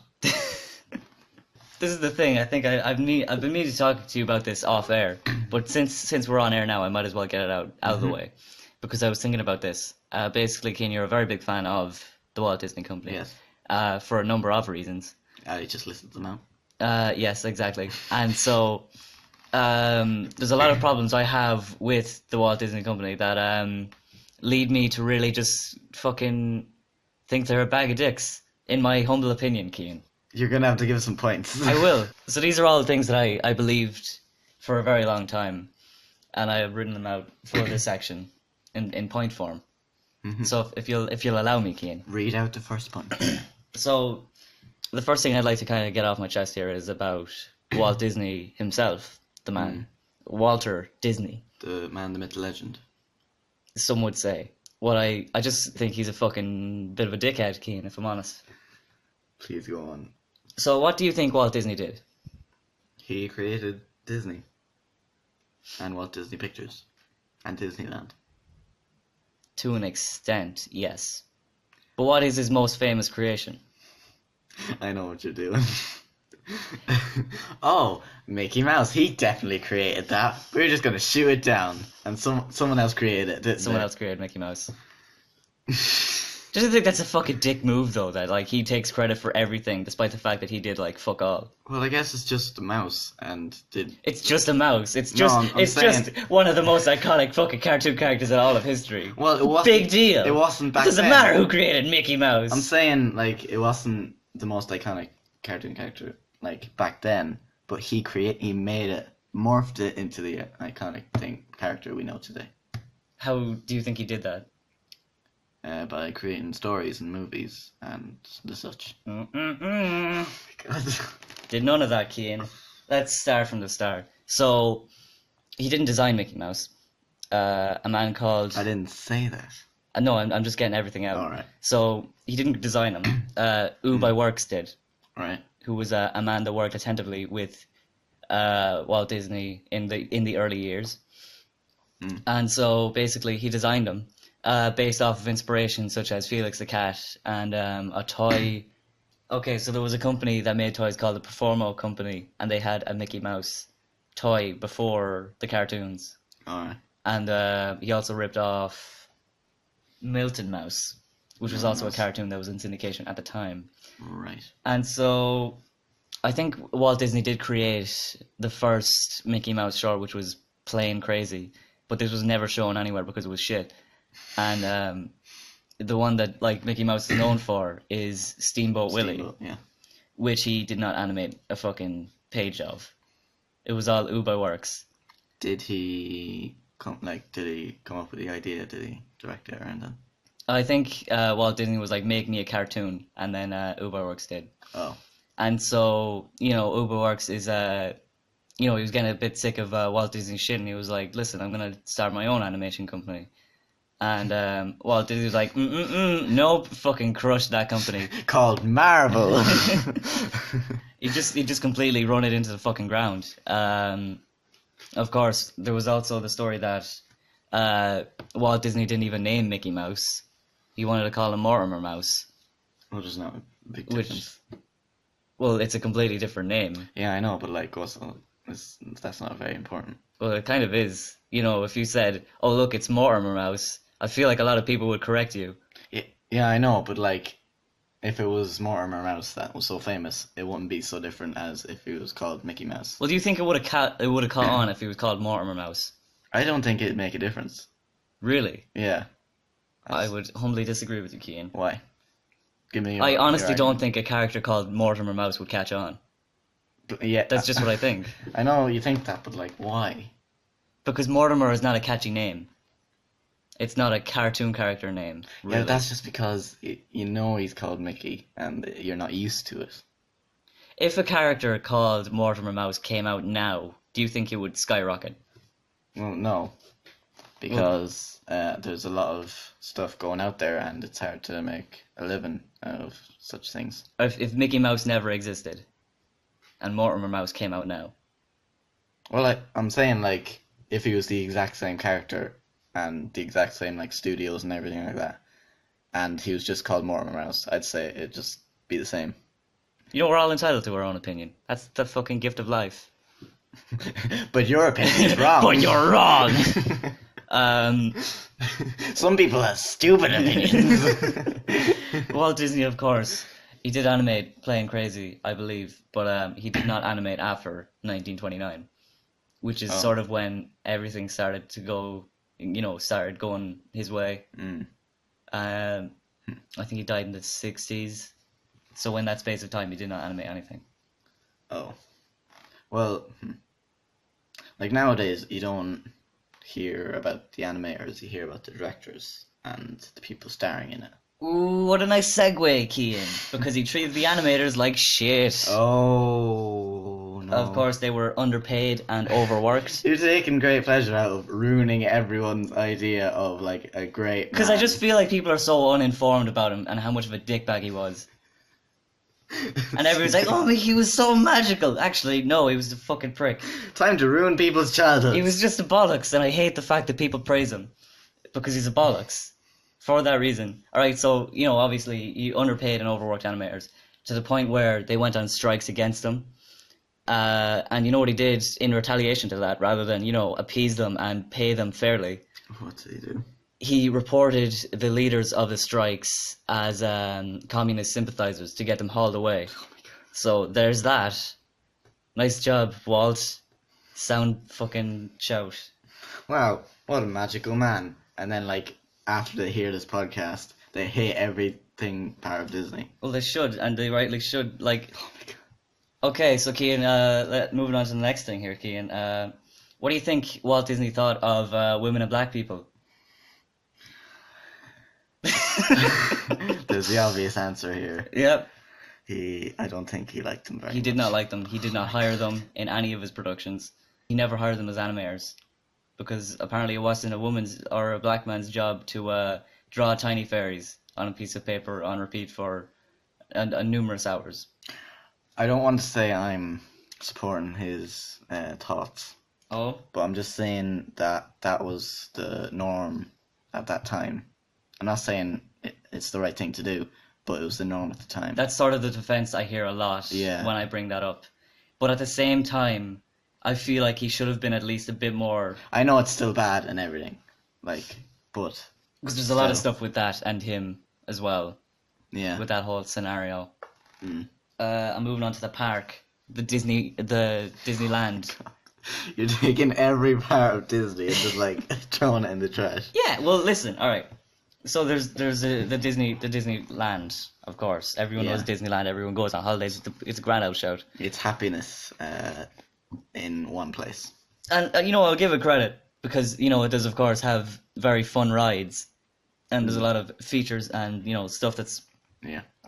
Speaker 1: This is the thing. I think I've been meaning to talk to you about this off air, but since we're on air now, I might as well get it out of the way, because I was thinking about this. Basically, Keane, you're a very big fan of the Walt Disney Company.
Speaker 2: Yes.
Speaker 1: For a number of reasons.
Speaker 2: I just listed them out.
Speaker 1: Yes, exactly. And so, there's a lot of problems I have with the Walt Disney Company that lead me to really just fucking think they're a bag of dicks, in my humble opinion, Keane.
Speaker 2: You're gonna have to give us some points.
Speaker 1: I will. So these are all the things that I believed for a very long time, and I have written them out for this section in point form. So if you'll allow me, Cian.
Speaker 2: Read out the first punch.
Speaker 1: So the first thing I'd like to kind of get off my chest here is about Walt Disney himself, the man. Walter Disney.
Speaker 2: The man, the myth, the legend.
Speaker 1: Some would say. What I just think he's a fucking bit of a dickhead, Cian, if I'm honest.
Speaker 2: Please go on.
Speaker 1: So what do you think Walt Disney did?
Speaker 2: He created Disney. And Walt Disney Pictures. And Disneyland.
Speaker 1: To an extent, yes. But what is his most famous creation?
Speaker 2: I know what you're doing. Oh, Mickey Mouse. He definitely created that. We're just going to shoot it down. And someone else created it, didn't
Speaker 1: Someone
Speaker 2: they?
Speaker 1: else created Mickey Mouse. Just think that's a fucking dick move, though, that, like, he takes credit for everything, despite the fact that he did, like, fuck all.
Speaker 2: Well, I guess it's just a mouse, and
Speaker 1: It's just a mouse. It's
Speaker 2: No,
Speaker 1: just
Speaker 2: I'm saying-
Speaker 1: just one of the most iconic fucking cartoon characters in all of history.
Speaker 2: Well, it wasn't...
Speaker 1: Big deal.
Speaker 2: It wasn't back
Speaker 1: Doesn't
Speaker 2: then.
Speaker 1: matter who created Mickey Mouse.
Speaker 2: I'm saying, like, it wasn't the most iconic cartoon character, like, back then, but he made it, morphed it into the iconic character we know today.
Speaker 1: How do you think he did that?
Speaker 2: By creating stories and movies and the such.
Speaker 1: Mm-mm-mm.
Speaker 2: God.
Speaker 1: Did none of that, Cian. Let's start from the start. So, he didn't design Mickey Mouse. A man called...
Speaker 2: I didn't say that.
Speaker 1: No, I'm just getting everything out.
Speaker 2: Alright.
Speaker 1: So, he didn't design him. By Works did,
Speaker 2: Right.
Speaker 1: who was a man that worked attentively with Walt Disney in the early years. And so, basically, he designed him based off of inspiration such as Felix the Cat and a toy... Okay, so there was a company that made toys called the Performo Company, and they had a Mickey Mouse toy before the cartoons.
Speaker 2: Alright.
Speaker 1: And he also ripped off Milton Mouse, which was also a cartoon that was in syndication at the time.
Speaker 2: Right.
Speaker 1: And so I think Walt Disney did create the first Mickey Mouse short, which was plain crazy, but this was never shown anywhere because it was shit. And the one that like Mickey Mouse is known for is Steamboat Willie,
Speaker 2: Steamboat, yeah.
Speaker 1: which he did not animate a fucking page of. It was all by Works.
Speaker 2: Did he come up with the idea? Did he direct it or anything?
Speaker 1: I think Walt Disney was like, make me a cartoon, and then Works did.
Speaker 2: Oh.
Speaker 1: And so, Works is, he was getting a bit sick of Walt Disney's shit, and he was like, listen, I'm going to start my own animation company. And Walt Disney was like, nope, fucking crushed that company.
Speaker 2: Called Marvel.
Speaker 1: He just completely run it into the fucking ground. Of course, there was also the story that Walt Disney didn't even name Mickey Mouse. He wanted to call him Mortimer Mouse.
Speaker 2: Well, there's not a big difference.
Speaker 1: Well, it's a completely different name.
Speaker 2: Yeah, I know, but like, also, that's not very important.
Speaker 1: Well, it kind of is. If you said, oh, look, it's Mortimer Mouse, I feel like a lot of people would correct you.
Speaker 2: Yeah, I know, but like, if it was Mortimer Mouse that was so famous, it wouldn't be so different as if it was called Mickey Mouse.
Speaker 1: Well, do you think it would have caught on if it was called Mortimer Mouse?
Speaker 2: I don't think it'd make a difference.
Speaker 1: Really?
Speaker 2: Yeah.
Speaker 1: I would humbly disagree with you, Cian.
Speaker 2: Why? Give me.
Speaker 1: I honestly don't think a character called Mortimer Mouse would catch on.
Speaker 2: Yeah,
Speaker 1: That's just what I think.
Speaker 2: I know you think that, but like, why?
Speaker 1: Because Mortimer is not a catchy name. It's not a cartoon character name. Really.
Speaker 2: Yeah, that's just because he's called Mickey, and you're not used to it.
Speaker 1: If a character called Mortimer Mouse came out now, do you think it would skyrocket?
Speaker 2: Well, no, because there's a lot of stuff going out there, and it's hard to make a living out of such things.
Speaker 1: If Mickey Mouse never existed, and Mortimer Mouse came out now.
Speaker 2: Well, I'm saying, like, if he was the exact same character and the exact same, like, studios and everything like that, and he was just called Mortimer Mouse, I'd say it'd just be the same.
Speaker 1: We're all entitled to our own opinion. That's the fucking gift of life.
Speaker 2: But your opinion is wrong.
Speaker 1: But you're wrong!
Speaker 2: Some people have stupid opinions.
Speaker 1: Walt Disney, of course, he did animate Playing Crazy, I believe, but he did not animate after 1929, which is sort of when everything started to go, started going his way. I think he died in the 60s, so in that space of time he did not animate anything.
Speaker 2: Oh. Well, like nowadays you don't hear about the animators, you hear about the directors. and the people starring in it.
Speaker 1: Ooh, what a nice segue, Cian. Because he treated the animators like shit.
Speaker 2: Oh, no.
Speaker 1: Of course, they were underpaid and overworked.
Speaker 2: You're taking great pleasure out of ruining everyone's idea of, like, a great
Speaker 1: Because I just feel like people are so uninformed about him and how much of a dickbag he was. And everyone's like, oh, he was so magical. Actually, no, he was a fucking prick.
Speaker 2: Time to ruin people's childhoods.
Speaker 1: He was just a bollocks, and I hate the fact that people praise him. Because he's a bollocks. For that reason. Alright, so, you know, obviously, you underpaid and overworked animators to the point where they went on strikes against him. And you know what he did in retaliation to that, rather than, you know, appease them and pay them fairly?
Speaker 2: What did he do?
Speaker 1: He reported the leaders of the strikes as communist sympathizers to get them hauled away.
Speaker 2: Oh my God.
Speaker 1: So there's that. Nice job, Walt. Sound fucking shout.
Speaker 2: Wow, what a magical man. And then, like, after they hear this podcast, they hate everything part of Disney.
Speaker 1: Well, they should, and they rightly should. Like,
Speaker 2: Oh my God.
Speaker 1: okay, so Cian, moving on to the next thing here, Cian. What do you think Walt Disney thought of women and black people?
Speaker 2: There's the obvious answer here.
Speaker 1: Yep.
Speaker 2: I don't think he liked them very much.
Speaker 1: He did not like them. He did not hire them in any of his productions. He never hired them as animators. Because apparently it wasn't a woman's or a black man's job to draw tiny fairies on a piece of paper on repeat for numerous hours.
Speaker 2: I don't want to say I'm supporting his thoughts,
Speaker 1: Oh?
Speaker 2: but I'm just saying that was the norm at that time. I'm not saying it's the right thing to do, but it was the norm at the time.
Speaker 1: That's sort of the defense I hear a lot
Speaker 2: Yeah.
Speaker 1: when I bring that up. But at the same time, I feel like he should have been at least a bit more...
Speaker 2: I know it's still bad and everything, like, but...
Speaker 1: Because there's a lot of
Speaker 2: still.
Speaker 1: stuff with that and him as well,
Speaker 2: Yeah.
Speaker 1: with that whole scenario.
Speaker 2: Mm.
Speaker 1: I'm moving on to the park, the Disneyland.
Speaker 2: You're taking every part of Disney and just, like, throwing it in the trash.
Speaker 1: Yeah, well, listen, all right. So there's the Disneyland, of course. Everyone knows Disneyland. Everyone goes on holidays. It's a grand out shout.
Speaker 2: It's happiness in one place.
Speaker 1: And you know, I'll give it credit because you know it does, of course, have very fun rides, and there's a lot of features and you know stuff that's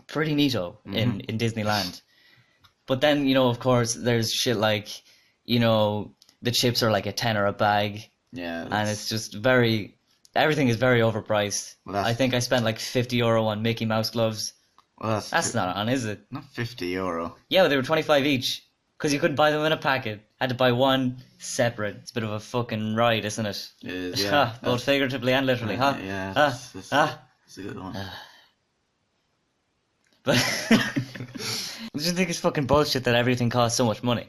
Speaker 1: pretty neato in Disneyland. But then you know, of course, there's shit like you know the chips are like a tenner a bag.
Speaker 2: Yeah,
Speaker 1: and it's just everything is very overpriced.
Speaker 2: Well,
Speaker 1: I think I spent like €50 on Mickey Mouse gloves.
Speaker 2: Well,
Speaker 1: That's not on, is it?
Speaker 2: not €50.
Speaker 1: Yeah, but they were 25 each. Because you couldn't buy them in a packet. Had to buy one separate. It's a bit of a fucking ride, isn't it?
Speaker 2: It is, yeah.
Speaker 1: Both figuratively and literally, huh?
Speaker 2: Yeah,
Speaker 1: It's
Speaker 2: it's a good one.
Speaker 1: But I just think it's fucking bullshit that everything costs so much money.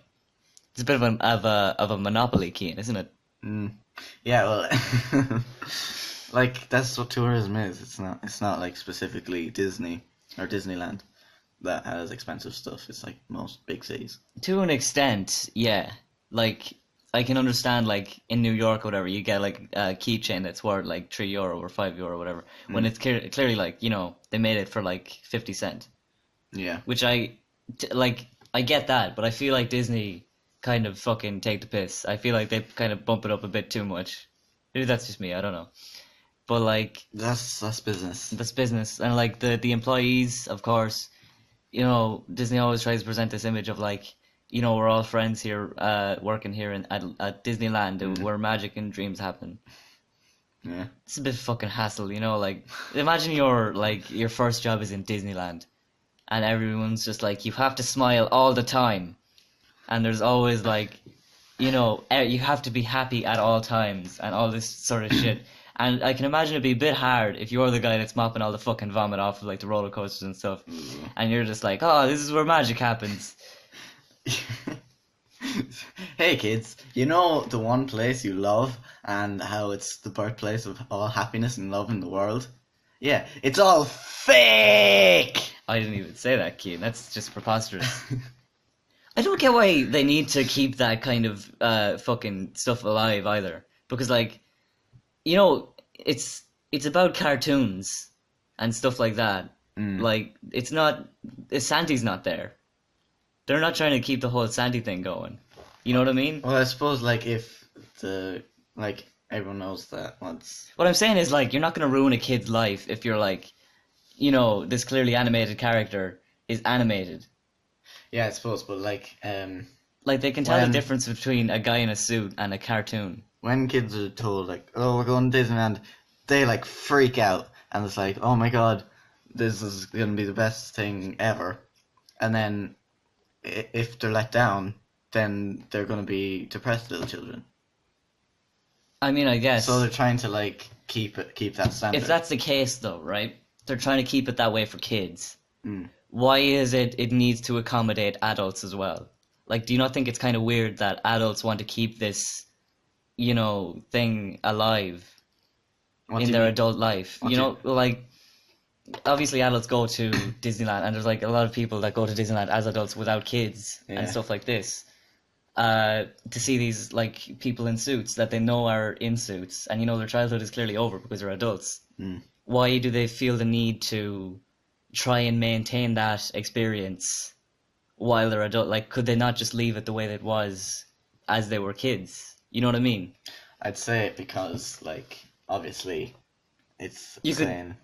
Speaker 1: It's a bit of a monopoly, Cian, isn't it?
Speaker 2: Yeah, well, like that's what tourism is. It's not like specifically Disney or Disneyland that has expensive stuff. It's like most big cities.
Speaker 1: To an extent, yeah. Like I can understand, like in New York or whatever, you get like a keychain that's worth like €3 or €5 or whatever. When it's clearly like you know they made it for like 50 cent.
Speaker 2: Yeah.
Speaker 1: Which I get that, but I feel like Disney kind of fucking take the piss. I feel like they kind of bump it up a bit too much. Maybe that's just me. I don't know. But like
Speaker 2: That's business.
Speaker 1: that's business, and like the employees, of course. You know, Disney always tries to present this image of like, you know, we're all friends here, working here at Disneyland, where magic and dreams happen.
Speaker 2: Yeah.
Speaker 1: It's a bit of fucking hassle, you know. Like, imagine your first job is in Disneyland, and everyone's just like, you have to smile all the time, and there's always like, you know, you have to be happy at all times, and all this sort of shit. And I can imagine it'd be a bit hard if you're the guy that's mopping all the fucking vomit off of like the roller coasters and stuff, and you're just like, oh, this is where magic happens.
Speaker 2: Hey kids, you know the one place you love and how it's the birthplace of all happiness and love in the world? Yeah, it's all fake!
Speaker 1: I didn't even say that, Keane. That's just preposterous. I don't get why they need to keep that kind of fucking stuff alive either. Because, like, you know, it's about cartoons and stuff like that. Like, it's not... Santy's not there. They're not trying to keep the whole Santy thing going. You know what I mean?
Speaker 2: Well, I suppose, like, if the... Like, everyone knows that once.
Speaker 1: What I'm saying is, like, you're not going to ruin a kid's life if you're like, you know, this clearly animated character is animated.
Speaker 2: Yeah, I suppose, but
Speaker 1: Like, they can tell the
Speaker 2: When-
Speaker 1: difference between a guy in a suit and a cartoon.
Speaker 2: when kids are told like, "Oh, we're going to Disneyland," they like freak out, and it's like, "Oh my god, this is gonna be the best thing ever," and then if they're let down, then they're gonna be depressed little children.
Speaker 1: I mean, I guess.
Speaker 2: So they're trying to like keep that standard.
Speaker 1: If that's the case, though, right? They're trying to keep it that way for kids.
Speaker 2: Mm.
Speaker 1: Why is it needs to accommodate adults as well? Like, do you not think it's kind of weird that adults want to keep this, you know, thing alive
Speaker 2: What
Speaker 1: in
Speaker 2: do you
Speaker 1: their
Speaker 2: mean?
Speaker 1: adult life?
Speaker 2: What
Speaker 1: You
Speaker 2: do
Speaker 1: know, like, obviously adults go to Disneyland, and there's like a lot of people that go to Disneyland as adults without kids
Speaker 2: Yeah.
Speaker 1: and stuff like this. To see these like people in suits that they know are in suits, and you know their childhood is clearly over because they're adults.
Speaker 2: Mm.
Speaker 1: Why do they feel the need to try and maintain that experience while they're adult? Like, could they not just leave it the way that it was as they were kids? You know what I mean?
Speaker 2: I'd say it because like obviously it's
Speaker 1: You could-
Speaker 2: saying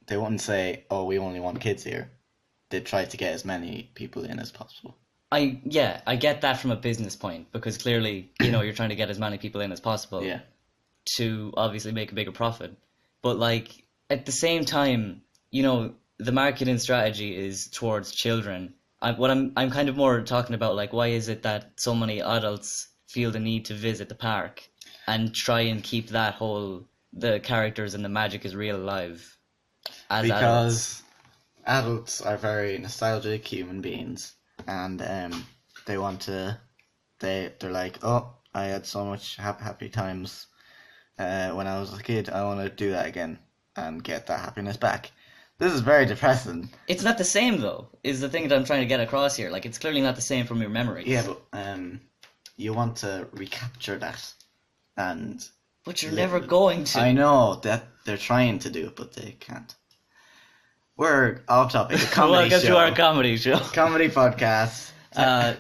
Speaker 2: they wouldn't say, "Oh, we only want kids here." They'd try to get as many people in as possible.
Speaker 1: I get that from a business point, because clearly, you know, you're trying to get as many people in as possible
Speaker 2: Yeah.
Speaker 1: to obviously make a bigger profit. But like at the same time, you know, the marketing strategy is towards children. I'm kind of more talking about, like, why is it that so many adults feel the need to visit the park and try and keep that whole the characters and the magic is real alive as adults?
Speaker 2: Because adults are very nostalgic human beings, and they want to. They're like, "Oh, I had so much happy times when I was a kid. I want to do that again and get that happiness back." This is very depressing.
Speaker 1: It's not the same, though, is the thing that I'm trying to get across here. Like, it's clearly not the same from your memories.
Speaker 2: Yeah, but you want to recapture that, and
Speaker 1: But you're never going to.
Speaker 2: I know that they're trying to do it, but they can't. We're off topic. A comedy
Speaker 1: Welcome
Speaker 2: show.
Speaker 1: to our comedy show.
Speaker 2: Comedy podcast.
Speaker 1: Uh,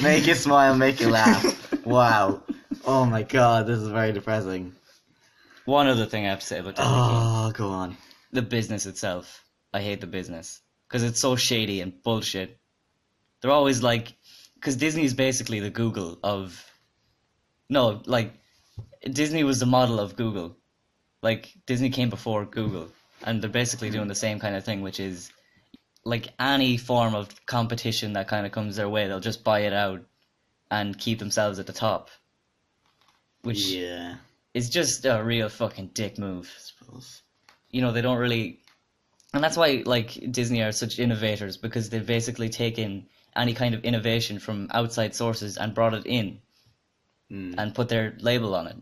Speaker 2: Make you smile, make you laugh. Wow. Oh my god, this is very depressing.
Speaker 1: One other thing I have to say about Disney King.
Speaker 2: Oh, go on.
Speaker 1: The business itself. I hate the business. Because it's so shady and bullshit. They're always like... Because Disney is basically the Google of... No, like... Disney was the model of Google. Like, Disney came before Google. And they're basically doing the same kind of thing, which is... Like, any form of competition that kind of comes their way, they'll just buy it out and keep themselves at the top. Which
Speaker 2: Yeah,
Speaker 1: is just a real fucking dick move.
Speaker 2: I suppose.
Speaker 1: You know, they don't really... And that's why, like, Disney are such innovators, because they've basically taken any kind of innovation from outside sources and brought it in and put their label on it.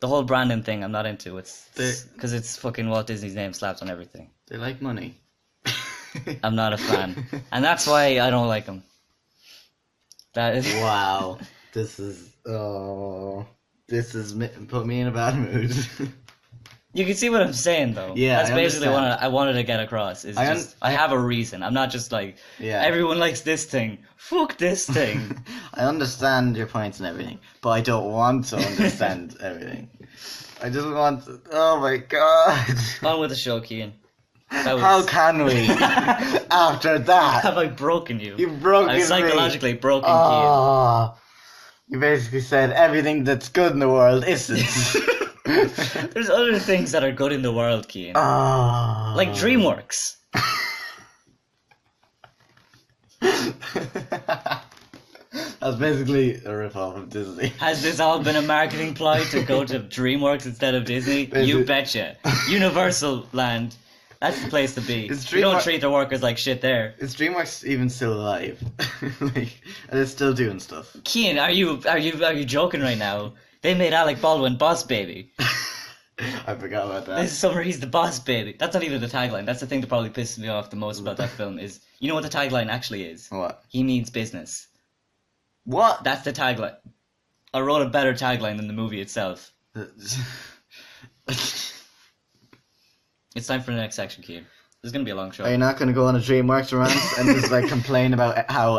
Speaker 1: The whole branding thing I'm not into. It's because it's fucking Walt Disney's name slapped on everything.
Speaker 2: They like money.
Speaker 1: I'm not a fan. And that's why I don't like them. That is...
Speaker 2: Wow. This is... put me in a bad mood.
Speaker 1: You can see what I'm saying, though.
Speaker 2: Yeah,
Speaker 1: that's
Speaker 2: I
Speaker 1: basically what
Speaker 2: understand.
Speaker 1: I wanted to get across. Is I have a reason. I'm not just like,
Speaker 2: Yeah.
Speaker 1: everyone likes this thing. Fuck this thing.
Speaker 2: I understand your points and everything, but I don't want to understand everything. I just want to... Oh my god.
Speaker 1: On with the show, Cian. That was...
Speaker 2: How can we? After that.
Speaker 1: Have I broken you?
Speaker 2: You've broken
Speaker 1: I've
Speaker 2: me.
Speaker 1: psychologically broken
Speaker 2: Oh, you basically said everything that's good in the world isn't.
Speaker 1: Cian. There's other things that are good in the world, Cian.
Speaker 2: Oh.
Speaker 1: Like DreamWorks.
Speaker 2: That's basically a rip-off of Disney.
Speaker 1: Has this all been a marketing ploy to go to DreamWorks instead of Disney?
Speaker 2: Is
Speaker 1: You
Speaker 2: it-
Speaker 1: betcha. Universal Land. That's the place to be.
Speaker 2: Is
Speaker 1: You don't
Speaker 2: DreamWorks-
Speaker 1: treat their workers like shit there.
Speaker 2: Is DreamWorks even still alive? Like, are they still doing stuff?
Speaker 1: Cian, are you joking right now? They made Alec Baldwin Boss Baby.
Speaker 2: I forgot about that.
Speaker 1: This summer he's the boss baby. That's not even the tagline. That's the thing that probably pisses me off the most about that film is, you know what the tagline actually is?
Speaker 2: What?
Speaker 1: He means business.
Speaker 2: What?
Speaker 1: That's the tagline. I wrote a better tagline than the movie itself. It's time for the next section, Cian. There's gonna be a long show.
Speaker 2: Are you not going to go on a DreamWorks rant and just like complain about how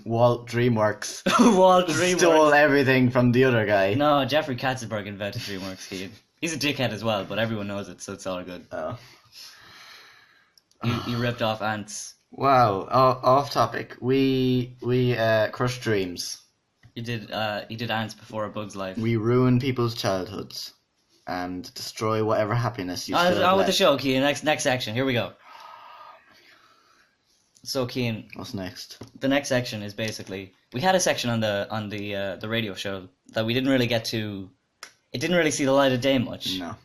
Speaker 2: Walt DreamWorks stole everything from the other guy?
Speaker 1: No, Jeffrey Katzenberg invented DreamWorks, Keane. He's a dickhead as well, but everyone knows it, so it's all good.
Speaker 2: Oh.
Speaker 1: You ripped off ants.
Speaker 2: Wow, off topic. We crushed dreams.
Speaker 1: You did ants before A Bug's Life.
Speaker 2: We ruin people's childhoods and destroy whatever happiness you still have
Speaker 1: On with the
Speaker 2: left.
Speaker 1: show, Keane. Next section. Here we go. So, Keane,
Speaker 2: What's next?
Speaker 1: the next section is basically we had a section on the radio show that we didn't really get to. It didn't really see the light of day much.
Speaker 2: No.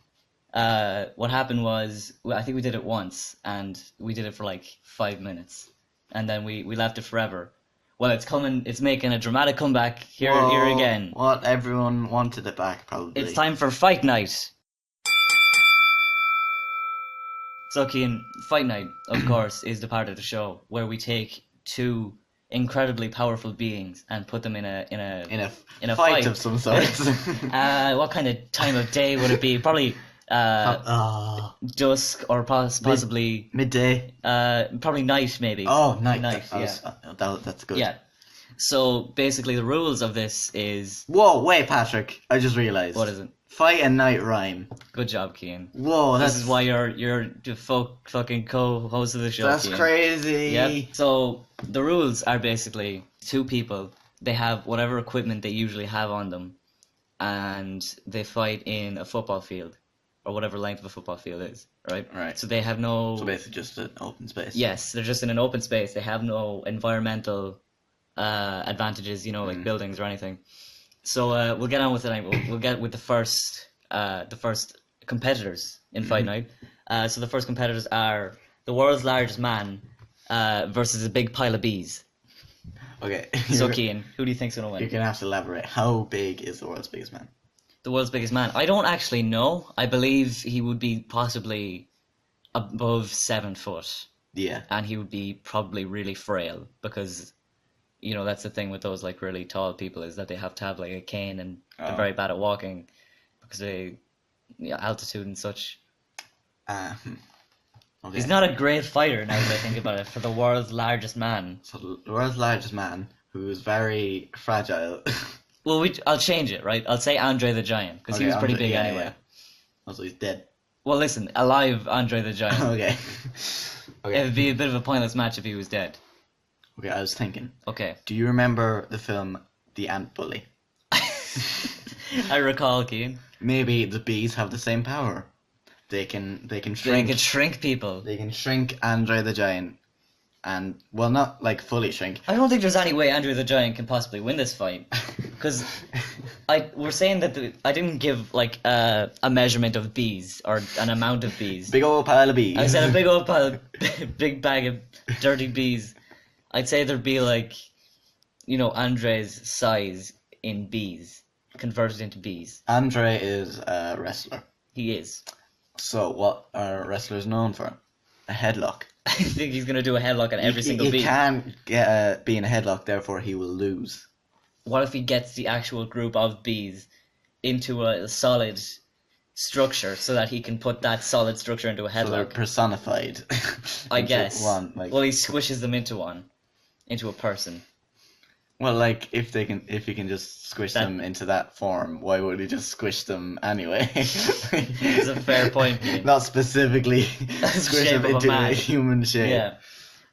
Speaker 1: What happened was I think we did it once and we did it for like 5 minutes and then we left it forever. Well, it's making a dramatic comeback here again.
Speaker 2: What? Everyone wanted it back, probably.
Speaker 1: It's time for Fight Night. So, Cian, Fight Night, of course, is the part of the show where we take two incredibly powerful beings and put them in a
Speaker 2: fight of some sort.
Speaker 1: What kind of time of day would it be? Probably dusk or possibly
Speaker 2: midday.
Speaker 1: Probably night, maybe.
Speaker 2: Oh, night. That's good.
Speaker 1: Yeah. So basically, the rules of this is.
Speaker 2: Whoa! Wait, Patrick. I just realized.
Speaker 1: What is it?
Speaker 2: Fight and night rhyme.
Speaker 1: Good job, Cian.
Speaker 2: Whoa!
Speaker 1: This is why you're the fucking co-host of the show.
Speaker 2: That's
Speaker 1: Cian.
Speaker 2: crazy.
Speaker 1: Yep. So the rules are basically two people. They have whatever equipment they usually have on them, and they fight in a football field, or whatever length of a football field is. Right.
Speaker 2: Right.
Speaker 1: So they have no.
Speaker 2: So basically, just an open space.
Speaker 1: Yes, they're just in an open space. They have no environmental advantages, like buildings or anything. So we'll get on with it. We'll get with the first competitors in Fight Night. So the first competitors are the world's largest man versus a big pile of bees.
Speaker 2: Okay.
Speaker 1: So Cian, who do you think's gonna win?
Speaker 2: You're gonna have to elaborate. How big is the world's biggest man?
Speaker 1: The world's biggest man. I don't actually know. I believe he would be possibly above 7 foot.
Speaker 2: Yeah.
Speaker 1: And he would be probably really frail because. That's the thing with those like really tall people is that they have to have like a cane and they're very bad at walking because altitude and such.
Speaker 2: Okay.
Speaker 1: He's not a great fighter now that I think about it for the world's largest man.
Speaker 2: So the world's largest man, who is very fragile.
Speaker 1: Well, I'll change it, right? I'll say Andre the Giant because he was pretty big anyway.
Speaker 2: Yeah. Also, he's dead.
Speaker 1: Well, listen, alive Andre the Giant.
Speaker 2: Okay.
Speaker 1: It would be a bit of a pointless match if he was dead.
Speaker 2: Okay, I was thinking.
Speaker 1: Okay.
Speaker 2: Do you remember the film The Ant Bully?
Speaker 1: I recall, Cian.
Speaker 2: Maybe the bees have the same power. They can shrink.
Speaker 1: They can shrink people.
Speaker 2: They can shrink Andre the Giant, and well, not like fully shrink.
Speaker 1: I don't think there's any way Andre the Giant can possibly win this fight, because we're saying that I didn't give like a measurement of bees or an amount of bees.
Speaker 2: Big old pile of bees.
Speaker 1: I said a big old pile, big bag of dirty bees. I'd say there'd be like, Andre's size in bees, converted into bees.
Speaker 2: Andre is a wrestler.
Speaker 1: He is.
Speaker 2: So what are wrestlers known for? A headlock.
Speaker 1: I think he's gonna do a headlock on every single bee.
Speaker 2: He can't be in a headlock, therefore he will lose.
Speaker 1: What if he gets the actual group of bees into a solid structure so that he can put that solid structure into a headlock?
Speaker 2: So they're personified.
Speaker 1: I guess.
Speaker 2: Well,
Speaker 1: he squishes them into a person.
Speaker 2: Well, like if he can just squish them into that form, why would he just squish them anyway?
Speaker 1: It's a fair point. Ian.
Speaker 2: Not specifically squish them into a human shape.
Speaker 1: Yeah,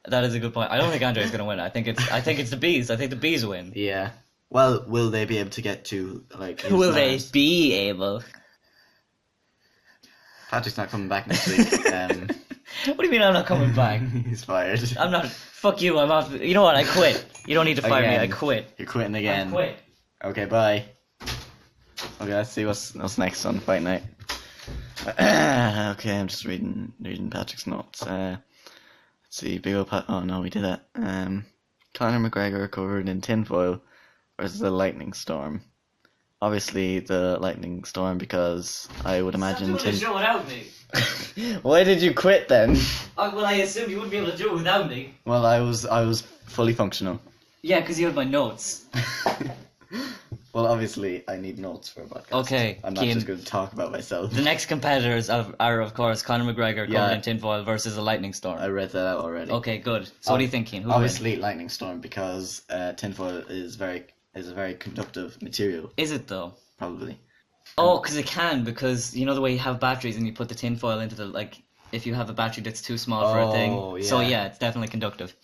Speaker 1: that is a good point. I don't think Andre's gonna win. I think it's the bees. I think the bees win.
Speaker 2: Yeah. Well, will they be able to get to like?
Speaker 1: Will they be able?
Speaker 2: Patrick's not coming back next week.
Speaker 1: What do you mean I'm not coming back?
Speaker 2: He's fired.
Speaker 1: I'm not. Fuck you. I'm off. You know what? I quit. You don't need to fire me. I quit.
Speaker 2: You're quitting again.
Speaker 1: I quit.
Speaker 2: Okay, bye. Okay, let's see what's next on Fight Night. Okay, I'm just reading Patrick's notes. Let's see, big old oh no, we did that. Conor McGregor covered in tinfoil versus a lightning storm. Obviously, the lightning storm because I would imagine.
Speaker 1: Stop doing the show without me.
Speaker 2: Why did you quit then?
Speaker 1: Well, I assumed you wouldn't be able to do it without me.
Speaker 2: Well, I was fully functional.
Speaker 1: Yeah, because you had my notes.
Speaker 2: Well, obviously, I need notes for a podcast.
Speaker 1: Okay,
Speaker 2: I'm not
Speaker 1: Cian.
Speaker 2: just going to talk about myself.
Speaker 1: The next competitors are of course, Conor McGregor covered in tinfoil versus a lightning storm.
Speaker 2: I read that out already.
Speaker 1: Okay, good. So what are you thinking? Who
Speaker 2: Obviously, lightning storm, because tinfoil is a very conductive material.
Speaker 1: is it though?
Speaker 2: Probably.
Speaker 1: Oh, because it can, because you know the way you have batteries and you put the tinfoil into the, like, if you have a battery that's too small for a thing.
Speaker 2: Oh,
Speaker 1: So
Speaker 2: yeah.
Speaker 1: yeah, it's definitely conductive.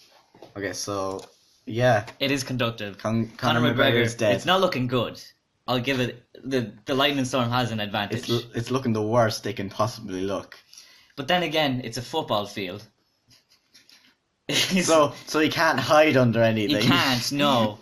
Speaker 2: Okay, so yeah,
Speaker 1: It is conductive.
Speaker 2: Conor
Speaker 1: Conor
Speaker 2: McGregor
Speaker 1: McGregor,
Speaker 2: is dead.
Speaker 1: it's not looking good. I'll give it, the lightning storm has an advantage.
Speaker 2: It's looking the worst they can possibly look.
Speaker 1: But then again, it's a football field.
Speaker 2: So he can't hide under anything.
Speaker 1: He can't, no.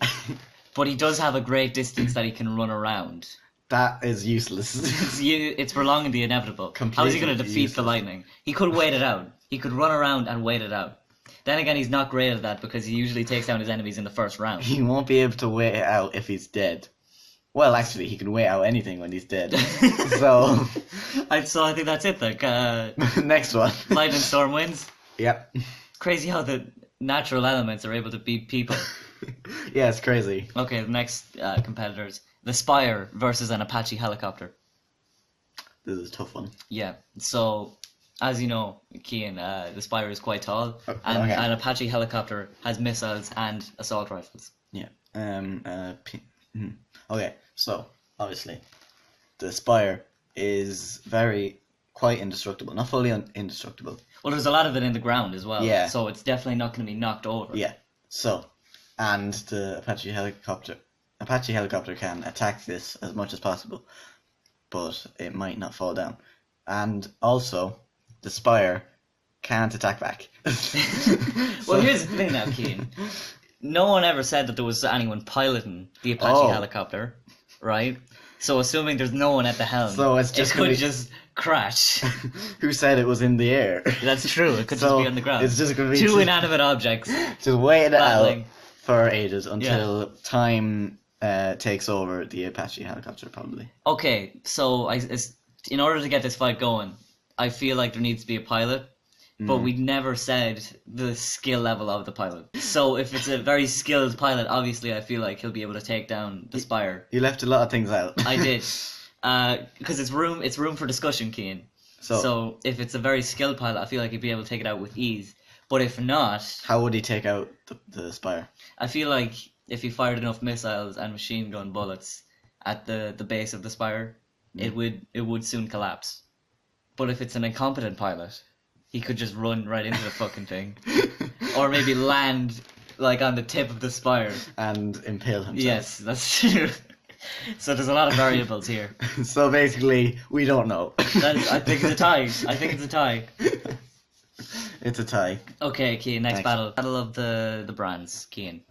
Speaker 1: But he does have a great distance that he can run around.
Speaker 2: That is useless.
Speaker 1: It's prolonging the inevitable. How is he going to defeat the lightning? He could wait it out. He could run around and wait it out. Then again, he's not great at that because he usually takes down his enemies in the first round.
Speaker 2: He won't be able to wait it out if he's dead. Well, actually, he can wait out anything when he's dead. So
Speaker 1: I think that's it. Like,
Speaker 2: next one.
Speaker 1: lightning storm wins.
Speaker 2: Yep.
Speaker 1: Crazy how the natural elements are able to beat people.
Speaker 2: Yeah, it's crazy.
Speaker 1: Okay, the next competitors. The Spire versus an Apache helicopter.
Speaker 2: This is a tough one.
Speaker 1: Yeah, so as you know, Cian, the Spire is quite tall, and
Speaker 2: okay.
Speaker 1: an Apache helicopter has missiles and assault rifles.
Speaker 2: Yeah. Okay, so obviously, the Spire is quite indestructible. Not fully indestructible.
Speaker 1: Well, there's a lot of it in the ground as well.
Speaker 2: Yeah.
Speaker 1: So it's definitely not going to be knocked over.
Speaker 2: Yeah. So, and the Apache helicopter can attack this as much as possible, but it might not fall down. And also, the Spire can't attack back.
Speaker 1: Well, here's the thing now, Cian. No one ever said that there was anyone piloting the Apache helicopter, right? So assuming there's no one at the helm,
Speaker 2: So it's just
Speaker 1: it could
Speaker 2: gonna be-
Speaker 1: just crash.
Speaker 2: Who said it was in the air?
Speaker 1: That's true. It could
Speaker 2: So
Speaker 1: just be on the ground.
Speaker 2: it's just gonna be
Speaker 1: two
Speaker 2: just-
Speaker 1: inanimate objects.
Speaker 2: To wait it
Speaker 1: battling.
Speaker 2: out for ages until time takes over the Apache helicopter, probably.
Speaker 1: Okay, so in order to get this fight going, I feel like there needs to be a pilot, but we never said the skill level of the pilot. So if it's a very skilled pilot, obviously I feel like he'll be able to take down the Spire.
Speaker 2: You left a lot of things out.
Speaker 1: I did, because it's room for discussion, Cian.
Speaker 2: So
Speaker 1: So if it's a very skilled pilot, I feel like he'd be able to take it out with ease. But if not,
Speaker 2: how would he take out the Spire?
Speaker 1: I feel like if he fired enough missiles and machine gun bullets at the base of the Spire, it would soon collapse. But if it's an incompetent pilot, he could just run right into the fucking thing, or maybe land like on the tip of the Spire.
Speaker 2: And impale himself.
Speaker 1: Yes, that's true. So there's a lot of variables here.
Speaker 2: So basically, we don't know.
Speaker 1: I think it's a tie. I think it's a tie.
Speaker 2: It's a tie.
Speaker 1: Okay, Cian, next
Speaker 2: Next.
Speaker 1: battle. Battle of the brands, Cian.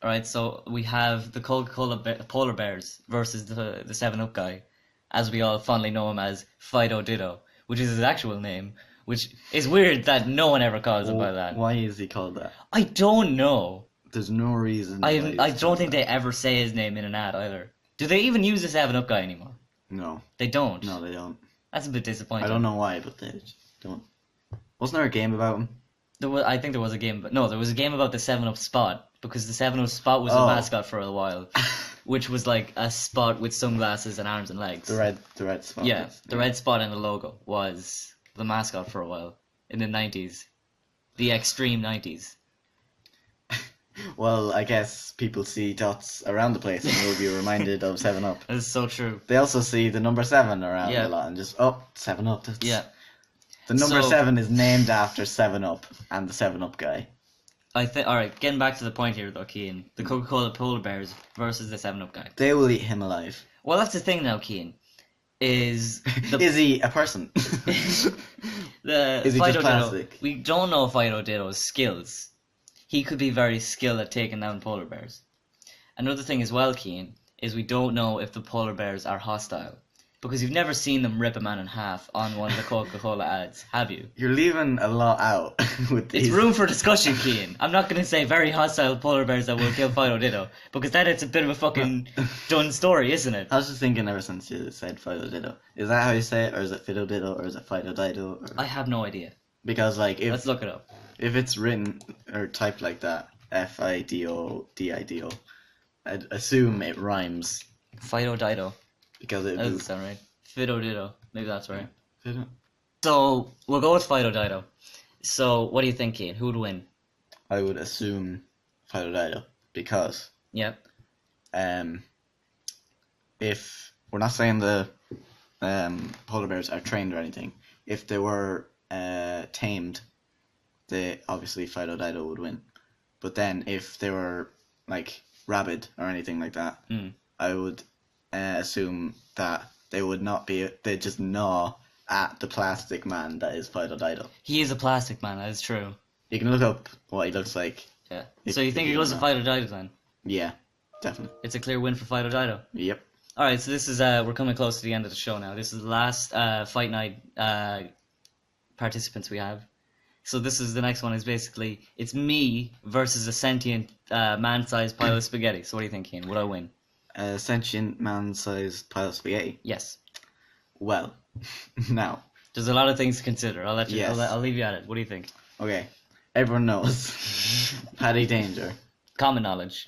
Speaker 1: Alright, so we have the Coca-Cola Polar Bears versus the 7-Up guy, as we all fondly know him as Fido Dido, which is his actual name, which is weird that no one ever calls him by that.
Speaker 2: Why is he called that?
Speaker 1: I don't know.
Speaker 2: There's no reason. why he's
Speaker 1: I don't
Speaker 2: called
Speaker 1: think
Speaker 2: that.
Speaker 1: they ever say his name in an ad either. Do they even use the 7-Up guy anymore?
Speaker 2: No.
Speaker 1: They don't.
Speaker 2: No, they don't.
Speaker 1: That's a bit disappointing.
Speaker 2: I don't know why, but they just don't. Wasn't there a game about him?
Speaker 1: I think there was a game, but no, there was a game about the 7-Up spot, because the 7-Up spot was the
Speaker 2: Oh.
Speaker 1: mascot for a while, which was like a spot with sunglasses and arms and legs.
Speaker 2: The red spot.
Speaker 1: Yeah, the red spot in the logo was the mascot for a while in the 90s, the extreme 90s.
Speaker 2: Well, I guess people see dots around the place and will be reminded of 7-Up.
Speaker 1: That is so true.
Speaker 2: They also see the number 7 around
Speaker 1: Yeah.
Speaker 2: a lot and just, 7-Up. That's...
Speaker 1: Yeah,
Speaker 2: The number
Speaker 1: So-
Speaker 2: 7 is named after 7-Up and the 7-Up guy.
Speaker 1: I think. All right, getting back to the point here, though, Cian, the Coca-Cola Polar Bears versus the 7-Up guy.
Speaker 2: They will eat him alive.
Speaker 1: Well, that's the thing now, Cian. Is
Speaker 2: Is he a person?
Speaker 1: the
Speaker 2: Is he
Speaker 1: Fido
Speaker 2: just plastic?
Speaker 1: Dido, we don't know Fido Dido's skills. He could be very skilled at taking down polar bears. Another thing as well, Cian, is we don't know if the polar bears are hostile. Because you've never seen them rip a man in half on one of the Coca-Cola ads, have you?
Speaker 2: You're leaving a lot out with these.
Speaker 1: It's room for discussion, Cian. I'm not going to say very hostile polar bears that will kill Fido Dido, because then it's a bit of a fucking done story, isn't it?
Speaker 2: I was just thinking ever since you said Fido Dido. Is that how you say it, or is it Fido Dido, or is it Fido Dido? Or...
Speaker 1: I have no idea.
Speaker 2: Because like
Speaker 1: Let's look it up.
Speaker 2: if it's written or typed like that, FIDO DIDO, I'd assume it rhymes
Speaker 1: Fido Dido.
Speaker 2: because it
Speaker 1: That doesn't
Speaker 2: was.
Speaker 1: sound right. Fido Dido. Maybe that's right.
Speaker 2: Fido?
Speaker 1: So we'll go with Fido Dido. So what do you think, Ian? Who would win?
Speaker 2: I would assume Fido Dido because
Speaker 1: Yep.
Speaker 2: If we're not saying the polar bears are trained or anything, if they were tamed, they obviously Fido Dido would win. But then if they were like rabid or anything like that, I would assume that they would not be. They just gnaw at the plastic man that is Fido Dido.
Speaker 1: He is a plastic man. That is true.
Speaker 2: You can look up what he looks like.
Speaker 1: Yeah.
Speaker 2: If-
Speaker 1: So you think
Speaker 2: if
Speaker 1: it
Speaker 2: you
Speaker 1: goes to
Speaker 2: don't know.
Speaker 1: Fido Dido then?
Speaker 2: Yeah, definitely.
Speaker 1: It's a clear win for Fido Dido.
Speaker 2: Yep.
Speaker 1: All right, so this is we're coming close to the end of the show now. This is the last fight night participants we have. So this is the next one. Is basically it's me versus a sentient man-sized pile of spaghetti. So what do you think, Ian? Would I win?
Speaker 2: A sentient man-sized pile of spaghetti.
Speaker 1: Yes.
Speaker 2: Well, now,
Speaker 1: There's a lot of things to consider. I'll let you.
Speaker 2: Yes.
Speaker 1: I'll leave you at it. What do you think?
Speaker 2: okay, everyone knows Paddy Danger
Speaker 1: Common knowledge.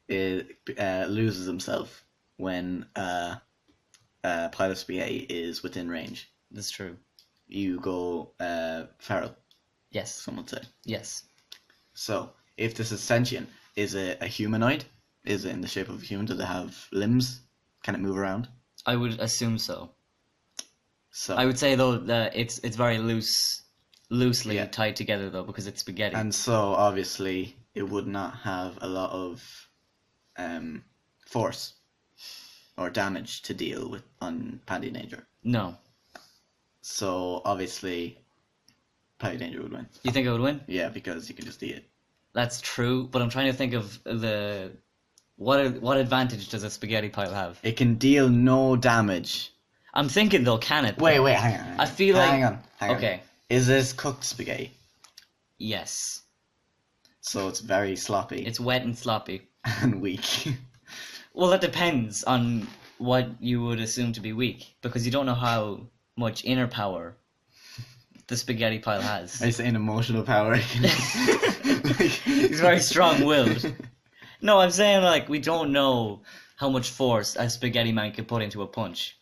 Speaker 2: loses himself when a pile of spaghetti is within range.
Speaker 1: That's true.
Speaker 2: You go feral,
Speaker 1: Yes.
Speaker 2: some would say.
Speaker 1: Yes.
Speaker 2: So, if this is sentient, is it a humanoid? Is it in the shape of a human? Does it have limbs? Can it move around?
Speaker 1: I would assume so.
Speaker 2: So,
Speaker 1: I would say though that it's very loosely
Speaker 2: Yeah.
Speaker 1: tied together though because it's spaghetti.
Speaker 2: and so obviously it would not have a lot of force or damage to deal with on Paddy Danger.
Speaker 1: No.
Speaker 2: So obviously Paddy Danger would win.
Speaker 1: You think I would win?
Speaker 2: Yeah, because you can just eat it.
Speaker 1: That's true, but I'm trying to think of what advantage does a spaghetti pile have?
Speaker 2: It can deal no damage.
Speaker 1: I'm thinking though, can it?
Speaker 2: Wait, hang on.
Speaker 1: I feel like-
Speaker 2: hang on.
Speaker 1: Okay.
Speaker 2: Is this cooked spaghetti?
Speaker 1: Yes.
Speaker 2: So it's very sloppy
Speaker 1: It's wet and sloppy.
Speaker 2: and weak.
Speaker 1: Well, that depends on what you would assume to be weak, because you don't know how much inner power the spaghetti pile has.
Speaker 2: I say an emotional power.
Speaker 1: He's very strong-willed. No, I'm saying like we don't know how much force a spaghetti man can put into a punch.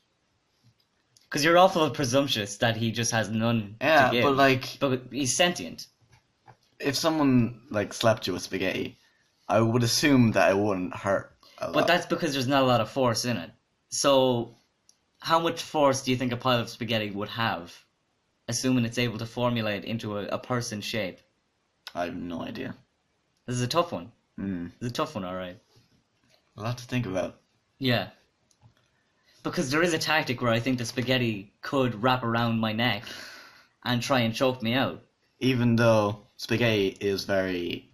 Speaker 1: Because you're awful presumptuous that he just has none
Speaker 2: Yeah,
Speaker 1: to give.
Speaker 2: but like
Speaker 1: But he's sentient.
Speaker 2: if someone like slapped you with spaghetti, I would assume that it wouldn't hurt a lot.
Speaker 1: But that's because there's not a lot of force in it. So, how much force do you think a pile of spaghetti would have, assuming it's able to formulate into a person shape?
Speaker 2: I have no idea.
Speaker 1: This is a tough one.
Speaker 2: Mm.
Speaker 1: It's a tough one, alright.
Speaker 2: A lot to think about.
Speaker 1: Yeah. Because there is a tactic where I think the spaghetti could wrap around my neck and try and choke me out.
Speaker 2: Even though spaghetti is very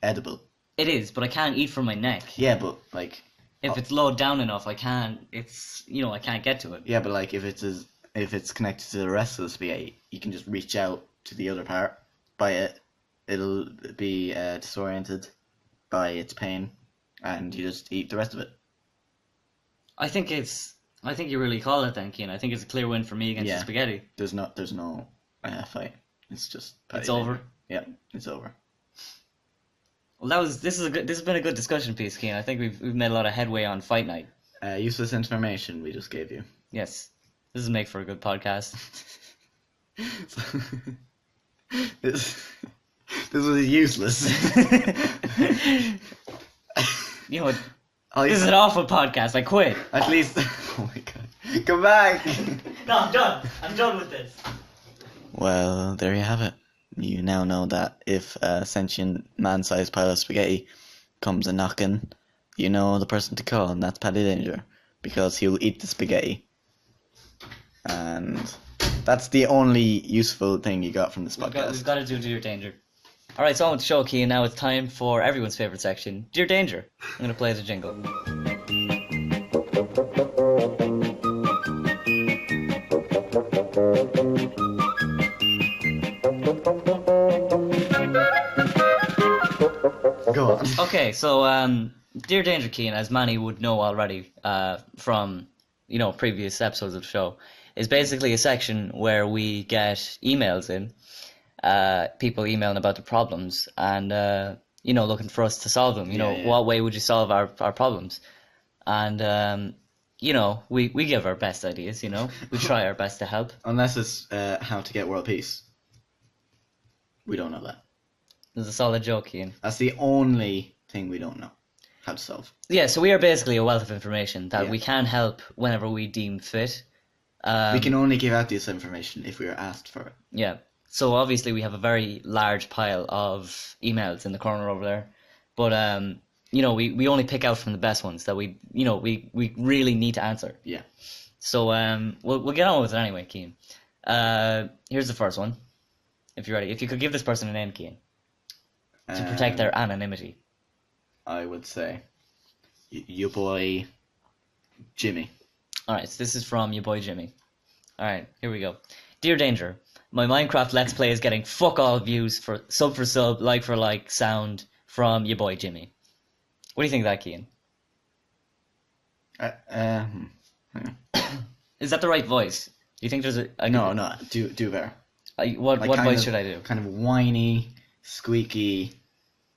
Speaker 2: edible.
Speaker 1: It is, but I can't eat from my neck.
Speaker 2: Yeah, but like
Speaker 1: If it's low down enough, I can't. I can't get to it.
Speaker 2: yeah, but like if it's connected to the rest of the spaghetti, you can just reach out to the other part, bite it. It'll be disoriented by its pain, and you just eat the rest of it.
Speaker 1: I think you really call it then, Keane. I think it's a clear win for me against
Speaker 2: Yeah.
Speaker 1: the spaghetti.
Speaker 2: There's no fight. It's just
Speaker 1: It's over.
Speaker 2: Yeah, it's over.
Speaker 1: Well, this has been a good discussion piece, Keane. I think we've made a lot of headway on Fight Night.
Speaker 2: Useless information we just gave you.
Speaker 1: Yes, this is make for a good podcast.
Speaker 2: this was useless.
Speaker 1: You know what?
Speaker 2: At
Speaker 1: This
Speaker 2: least,
Speaker 1: is an awful podcast. I quit.
Speaker 2: at least. Oh my god! Come back.
Speaker 1: No, I'm done. I'm done with this.
Speaker 2: Well, there you have it. You now know that if a sentient man-sized pile of spaghetti comes a knocking, you know the person to call, and that's Paddy Danger, because he'll eat the spaghetti. And that's the only useful thing you got from this podcast.
Speaker 1: We've got to do Dear Danger. All right, so on with the show, Keane. Now it's time for everyone's favorite section, Dear Danger. I'm going to play the jingle.
Speaker 2: Go on.
Speaker 1: Okay, so Dear Danger, Keane, as many would know already from previous episodes of the show, is basically a section where we get emails in, people emailing about the problems, and looking for us to solve them. What way would you solve our problems? And we give our best ideas. We try our best to help.
Speaker 2: Unless it's how to get world peace. We don't know that.
Speaker 1: There's a solid joke, Ian.
Speaker 2: That's the only thing we don't know how to solve.
Speaker 1: Yeah, so we are basically a wealth of information that we can help whenever we deem fit.
Speaker 2: We can only give out this information if we are asked for it.
Speaker 1: Yeah. So obviously we have a very large pile of emails in the corner over there, but we only pick out from the best ones that we really need to answer.
Speaker 2: Yeah.
Speaker 1: So we'll get on with it anyway, Cian. Here's the first one. If you're ready, if you could give this person a name, Cian, to protect their anonymity.
Speaker 2: I would say your boy Jimmy.
Speaker 1: Alright, so this is from your boy Jimmy. Alright, here we go. Dear Danger, my Minecraft Let's Play is getting fuck all views for sub, like for like sound from your boy Jimmy. What do you think of that, Cian? Is that the right voice? Do you think there's a
Speaker 2: No, do better.
Speaker 1: What voice should I do?
Speaker 2: Kind of whiny, squeaky,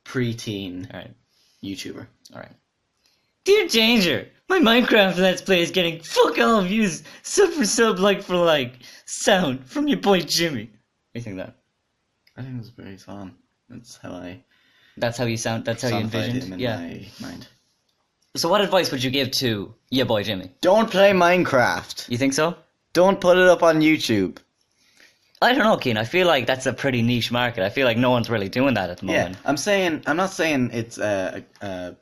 Speaker 2: preteen
Speaker 1: Alright.
Speaker 2: YouTuber.
Speaker 1: Alright. Dear Danger, my Minecraft Let's Play is getting fuck all views, sub, like for like sound from your boy Jimmy. What do you think of that?
Speaker 2: I think it was very fun. That's how
Speaker 1: you sound. That's how you envisioned.
Speaker 2: Him in my mind.
Speaker 1: So, what advice would you give to your boy Jimmy?
Speaker 2: Don't play Minecraft.
Speaker 1: You think so?
Speaker 2: Don't put it up on YouTube.
Speaker 1: I don't know, Keen. I feel like that's a pretty niche market. I feel like no one's really doing that at the moment.
Speaker 2: Yeah, I'm not saying it's a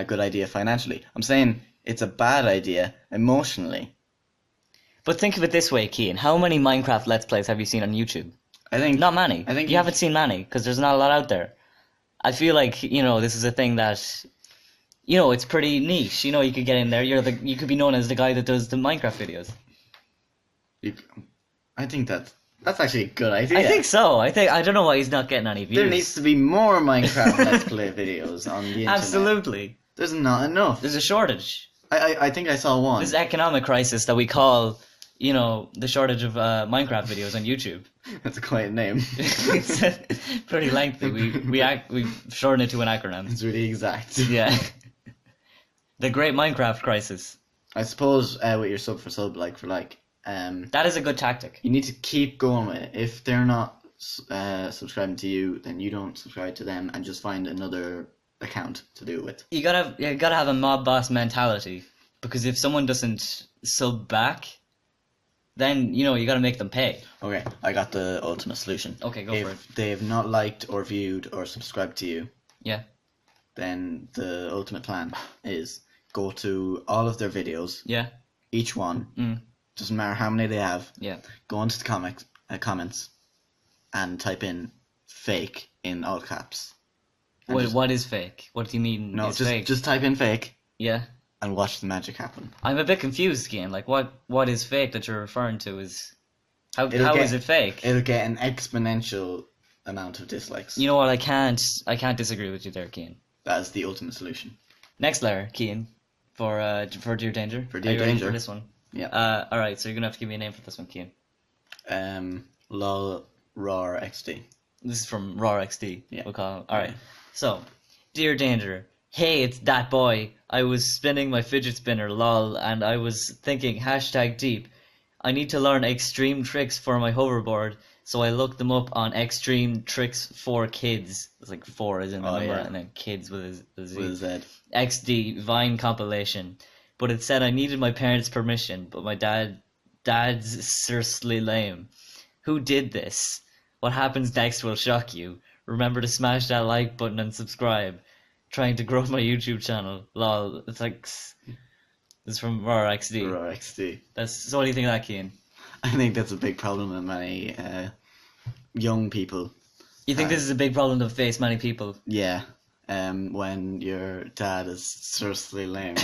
Speaker 2: good idea financially. I'm saying it's a bad idea emotionally.
Speaker 1: But think of it this way, Keen. How many Minecraft Let's Plays have you seen on YouTube?
Speaker 2: I think
Speaker 1: not many.
Speaker 2: I think
Speaker 1: you haven't seen many because there's not a lot out there. I feel like this is a thing that it's pretty niche. You could get in there. You could be known as the guy that does the Minecraft videos.
Speaker 2: I think that's actually a good idea.
Speaker 1: I think so. I don't know why he's not getting any views.
Speaker 2: There needs to be more Minecraft Let's Play videos on the internet.
Speaker 1: Absolutely.
Speaker 2: There's not enough.
Speaker 1: There's a shortage.
Speaker 2: I think I saw one.
Speaker 1: This economic crisis that we call, the shortage of Minecraft videos on YouTube.
Speaker 2: That's a quite name.
Speaker 1: It's pretty lengthy. We've shortened it to an acronym.
Speaker 2: It's really exact.
Speaker 1: Yeah. The Great Minecraft Crisis.
Speaker 2: I suppose with your sub for sub, like for like.
Speaker 1: That is a good tactic.
Speaker 2: You need to keep going with it. If they're not subscribing to you, then you don't subscribe to them and just find another account to do it with.
Speaker 1: You gotta have a mob boss mentality, because if someone doesn't sub back, then you gotta make them pay.
Speaker 2: Okay, I got the ultimate solution.
Speaker 1: Okay, go for it.
Speaker 2: If they've not liked or viewed or subscribed to you,
Speaker 1: yeah,
Speaker 2: then the ultimate plan is go to all of their videos.
Speaker 1: Yeah.
Speaker 2: Each one. Doesn't matter how many they have.
Speaker 1: Yeah.
Speaker 2: Go into the comments and type in fake in all caps.
Speaker 1: Wait, what is fake? What do you mean?
Speaker 2: No,
Speaker 1: fake?
Speaker 2: just type in fake.
Speaker 1: Yeah.
Speaker 2: And watch the magic happen.
Speaker 1: I'm a bit confused again. Like, what is fake that you're referring to? Is how is it fake?
Speaker 2: It'll get an exponential amount of dislikes.
Speaker 1: You know what? I can't disagree with you there, Cian.
Speaker 2: That's the ultimate solution.
Speaker 1: Next letter, Cian, for Dear Danger.
Speaker 2: For Dear
Speaker 1: Are you ready
Speaker 2: Danger.
Speaker 1: for this one?
Speaker 2: Yeah.
Speaker 1: All right. So you're gonna have to give me a name for this one, Cian.
Speaker 2: Lol Roar XD.
Speaker 1: This is from Roar XD.
Speaker 2: Yeah.
Speaker 1: We'll call him. All right. So, Dear Danger. Hey, it's that boy. I was spinning my fidget spinner, lol, and I was thinking #deep. I need to learn extreme tricks for my hoverboard, so I looked them up on Extreme Tricks for Kids. It's like 4 is in the number, and then kids with a Z.
Speaker 2: With a Z.
Speaker 1: XD Vine compilation. But it said I needed my parents' permission, but my dad's seriously lame. Who did this? What happens next will shock you. Remember to smash that like button and subscribe. Trying to grow my YouTube channel. Lol. It's like... It's from Roar XD.
Speaker 2: Roar XD.
Speaker 1: So what do you think of that, Cian?
Speaker 2: I think that's a big problem with many young people.
Speaker 1: You think this is a big problem to face many people?
Speaker 2: Yeah. When your dad is seriously lame.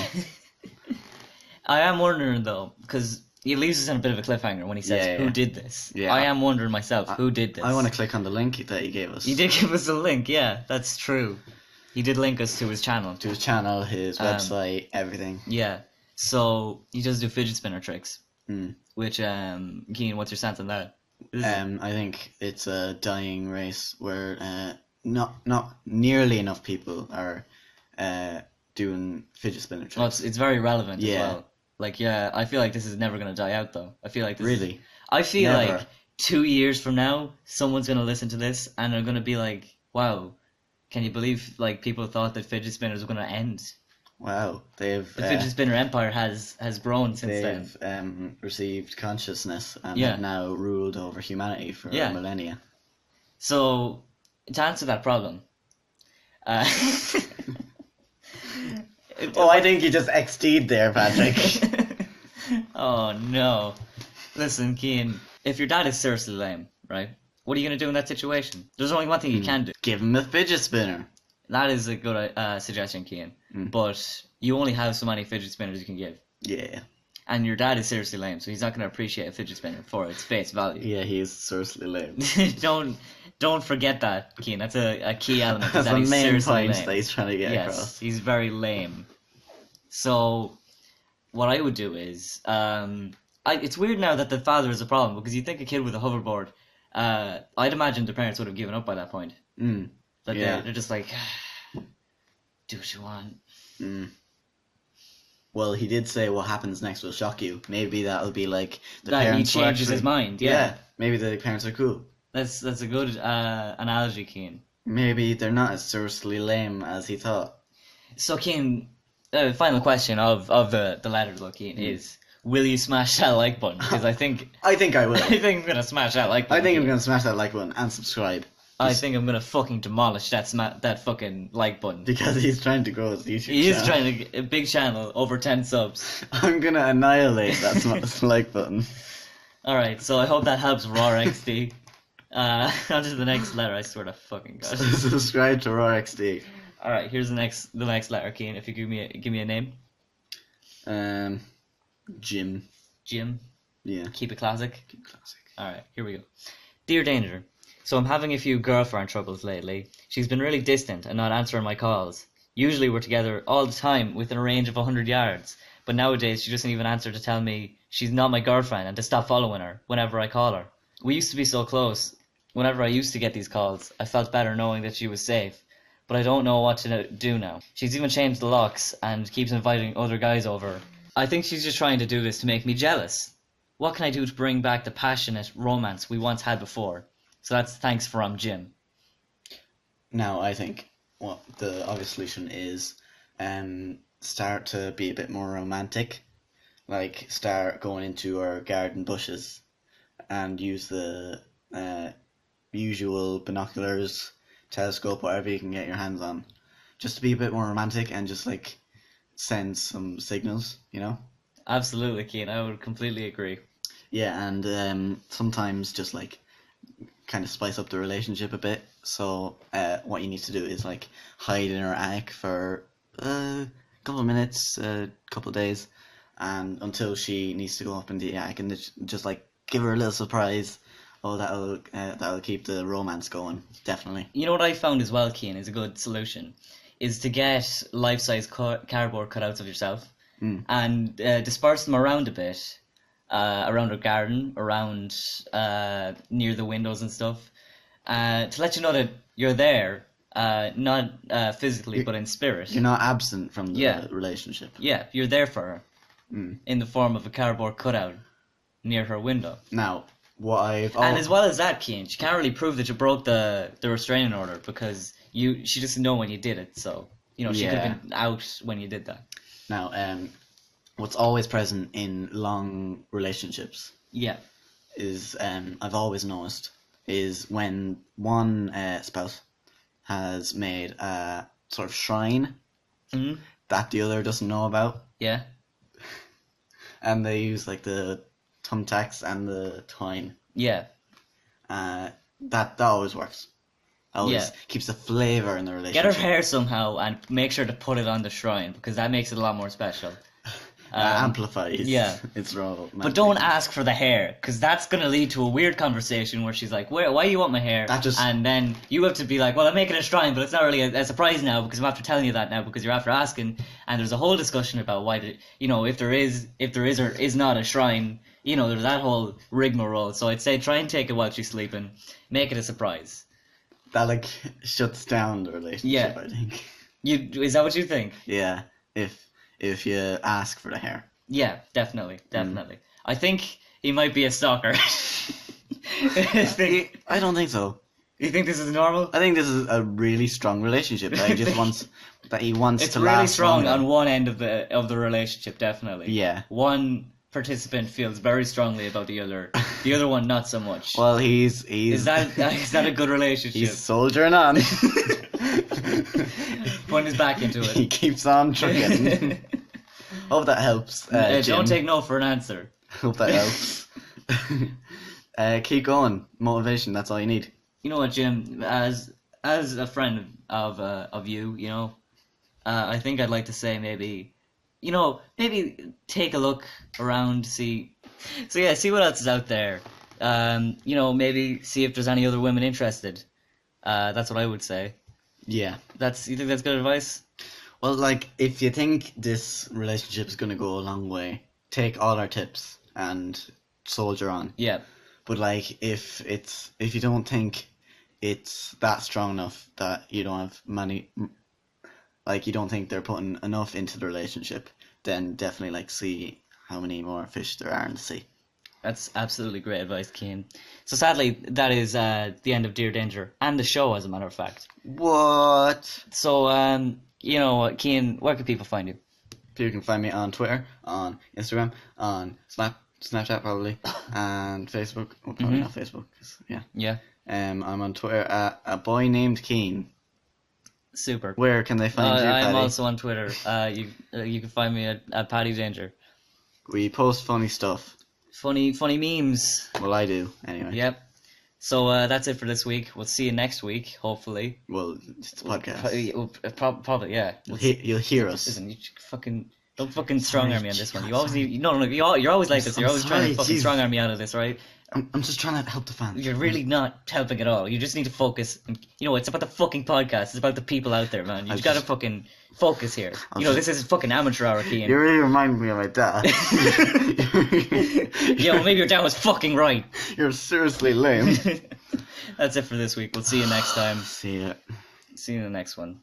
Speaker 1: I am wondering though, because he leaves us in a bit of a cliffhanger when he says, "Who did this?"
Speaker 2: Yeah.
Speaker 1: I am wondering myself, who did this?
Speaker 2: I want to click on the link that he gave us.
Speaker 1: He did give us a link, yeah, that's true. He did link us to his channel.
Speaker 2: To his channel, his website, everything.
Speaker 1: Yeah. So he does do fidget spinner tricks. Which, Cian, what's your stance on that?
Speaker 2: I think it's a dying race where not nearly enough people are doing fidget spinner tricks.
Speaker 1: Well, it's very relevant as
Speaker 2: Yeah.
Speaker 1: well. Like, yeah, I feel like this is never gonna die out though. I feel like this
Speaker 2: Really?
Speaker 1: I feel
Speaker 2: Never.
Speaker 1: like 2 years from now, someone's gonna listen to this and they're gonna be like, "Wow, can you believe like people thought that fidget spinners were gonna end?"
Speaker 2: Wow, they've
Speaker 1: The fidget spinner empire has grown since then.
Speaker 2: they've received consciousness and
Speaker 1: Yeah.
Speaker 2: have now ruled over humanity for
Speaker 1: Yeah.
Speaker 2: millennia.
Speaker 1: So, to answer that problem, uh,
Speaker 2: Oh, I think you just XD'd there, Patrick.
Speaker 1: Oh no! Listen, Cian, if your dad is seriously lame, right? What are you gonna do in that situation? There's only one thing you can do.
Speaker 2: Give him a fidget spinner.
Speaker 1: That is a good suggestion, Cian. But you only have so many fidget spinners you can give.
Speaker 2: Yeah.
Speaker 1: And your dad is seriously lame, so he's not going to appreciate a fidget spinner for its face value.
Speaker 2: Yeah, he's seriously lame.
Speaker 1: don't forget that, Cian. That's a key element.
Speaker 2: That's
Speaker 1: that
Speaker 2: the
Speaker 1: he's
Speaker 2: main
Speaker 1: seriously
Speaker 2: point
Speaker 1: lame.
Speaker 2: that he's trying to get
Speaker 1: Yes,
Speaker 2: across.
Speaker 1: he's very lame. So, what I would do is, it's weird now that the father is a problem, because you think a kid with a hoverboard, I'd imagine the parents would have given up by that point. That
Speaker 2: Yeah.
Speaker 1: they're just like, do what you want.
Speaker 2: Well, he did say what happens next will shock you. Maybe that'll be like the
Speaker 1: That he
Speaker 2: parents will
Speaker 1: changes his
Speaker 2: actually-
Speaker 1: mind, yeah.
Speaker 2: Maybe the parents are cool.
Speaker 1: That's a good analogy, Cian.
Speaker 2: Maybe they're not as seriously lame as he thought.
Speaker 1: So, Cian, final question of the letter, though, Cian, is: will you smash that like button? Because I think
Speaker 2: I think I will.
Speaker 1: I think I'm gonna smash that like button.
Speaker 2: I think I'm
Speaker 1: Cian.
Speaker 2: gonna smash that like button and subscribe.
Speaker 1: I think I'm gonna fucking demolish that fucking like button.
Speaker 2: Because he's trying to grow his YouTube
Speaker 1: He is
Speaker 2: channel.
Speaker 1: trying to get a big channel, over 10 subs.
Speaker 2: I'm gonna annihilate that like button.
Speaker 1: Alright, so I hope that helps RoarXD. On to the next letter, I swear to fucking God.
Speaker 2: Subscribe to RoarXD.
Speaker 1: Alright, here's the next letter, Cian, if you give me a name.
Speaker 2: Jim.
Speaker 1: Jim.
Speaker 2: Yeah.
Speaker 1: Keep it classic.
Speaker 2: Classic.
Speaker 1: Alright, here we go. Dear Danger, so I'm having a few girlfriend troubles lately. She's been really distant and not answering my calls. Usually we're together all the time within a range of 100 yards, but nowadays she doesn't even answer to tell me she's not my girlfriend and to stop following her whenever I call her. We used to be so close. Whenever I used to get these calls, I felt better knowing that she was safe, but I don't know what to do now. She's even changed the locks and keeps inviting other guys over. I think she's just trying to do this to make me jealous. What can I do to bring back the passionate romance we once had before? So that's thanks from Jim.
Speaker 2: Now, I think what the obvious solution is start to be a bit more romantic. Like, start going into our garden bushes and use the usual binoculars, telescope, whatever you can get your hands on. Just to be a bit more romantic and just, like, send some signals, you know?
Speaker 1: Absolutely, Cian. I would completely agree.
Speaker 2: Yeah, and sometimes just, like, kind of spice up the relationship a bit. So what you need to do is like hide in her attic for a couple of minutes, a couple of days, and until she needs to go up in the attic, and just like give her a little surprise. Oh, that'll keep the romance going, definitely.
Speaker 1: You know what I found as well, Cian, is a good solution, is to get life-size cardboard cutouts of yourself and disperse them around a bit. Around her garden, around near the windows and stuff, to let you know that you're there, not physically but in spirit.
Speaker 2: You're not absent from the relationship.
Speaker 1: Yeah, you're there for her in the form of a cardboard cutout near her window.
Speaker 2: Now, what I've
Speaker 1: and as well as that, Cian, she can't really prove that you broke the restraining order because she doesn't know when you did it. So she could have been out when you did that.
Speaker 2: Now, what's always present in long relationships is I've always noticed is when one spouse has made a sort of shrine that the other doesn't know about, and they use like the thumbtacks and the twine, that always works. Always keeps the flavor in the relationship.
Speaker 1: Get her hair somehow and make sure to put it on the shrine because that makes it a lot more special.
Speaker 2: Amplifies its role.
Speaker 1: But don't ask for the hair, because that's going to lead to a weird conversation where she's like, why do you want my hair? And then you have to be like, well, I'm making a shrine, but it's not really a surprise now because I'm after telling you that now because you're after asking. And there's a whole discussion about if there is or is not a shrine, there's that whole rigmarole. So I'd say try and take it while she's sleeping. Make it a surprise.
Speaker 2: that like shuts down the relationship.
Speaker 1: Yeah.
Speaker 2: I think.
Speaker 1: Is that what you think?
Speaker 2: Yeah, if you ask for the hair.
Speaker 1: Yeah, definitely. I think he might be a stalker.
Speaker 2: I don't think so.
Speaker 1: You think this is normal?
Speaker 2: I think this is a really strong relationship that he just wants. That he wants
Speaker 1: It's
Speaker 2: to
Speaker 1: really
Speaker 2: last
Speaker 1: strong
Speaker 2: longer.
Speaker 1: on one end of the relationship, definitely.
Speaker 2: Yeah.
Speaker 1: One participant feels very strongly about the other one not so much.
Speaker 2: Well, he's
Speaker 1: Is that a good relationship?
Speaker 2: he's soldiering on.
Speaker 1: Putting his back into
Speaker 2: He
Speaker 1: it.
Speaker 2: keeps on trucking. Hope that helps. Jim.
Speaker 1: Don't take no for an answer.
Speaker 2: Hope that helps. Keep going. Motivation. That's all you need.
Speaker 1: You know what, Jim? As a friend of you, you know, I think I'd like to say maybe take a look around, see what else is out there. Maybe see if there's any other women interested. That's what I would say.
Speaker 2: Yeah.
Speaker 1: You think that's good advice?
Speaker 2: Well, like, if you think this relationship is going to go a long way, take all our tips and soldier on.
Speaker 1: Yeah.
Speaker 2: But, like, if you don't think it's that strong enough that you don't have money, like, you don't think they're putting enough into the relationship, then definitely, like, see how many more fish there are in the sea.
Speaker 1: That's absolutely great advice, Cian. So sadly, that is the end of Dear Danger and the show, as a matter of fact.
Speaker 2: What?
Speaker 1: So, Cian, where can people find you?
Speaker 2: You can find me on Twitter, on Instagram, on Snapchat probably, and Facebook. Well, probably not Facebook. 'Cause, yeah.
Speaker 1: Yeah.
Speaker 2: I'm on Twitter at a boy named Keen.
Speaker 1: Super.
Speaker 2: Where can they find you, Paddy?
Speaker 1: I'm also on Twitter. You can find me at Paddy Danger.
Speaker 2: We post funny stuff.
Speaker 1: Funny memes.
Speaker 2: Well, I do, anyway.
Speaker 1: Yep. So that's it for this week. We'll see you next week, hopefully.
Speaker 2: Well, it's a podcast.
Speaker 1: Probably, yeah.
Speaker 2: You'll hear us.
Speaker 1: Listen, you don't fucking strong arm me on this one. You always you're always like this. You're always trying to fucking strong arm me out of this, right?
Speaker 2: I'm just trying to help the fans.
Speaker 1: You're really not helping at all. You just need to focus. It's about the fucking podcast. It's about the people out there, man. You just gotta fucking focus here. This is fucking amateur hour, Cian.
Speaker 2: You really remind me of my dad.
Speaker 1: Maybe your dad was fucking right.
Speaker 2: You're seriously lame.
Speaker 1: That's it for this week. We'll see you next time.
Speaker 2: See ya.
Speaker 1: See you in the next one.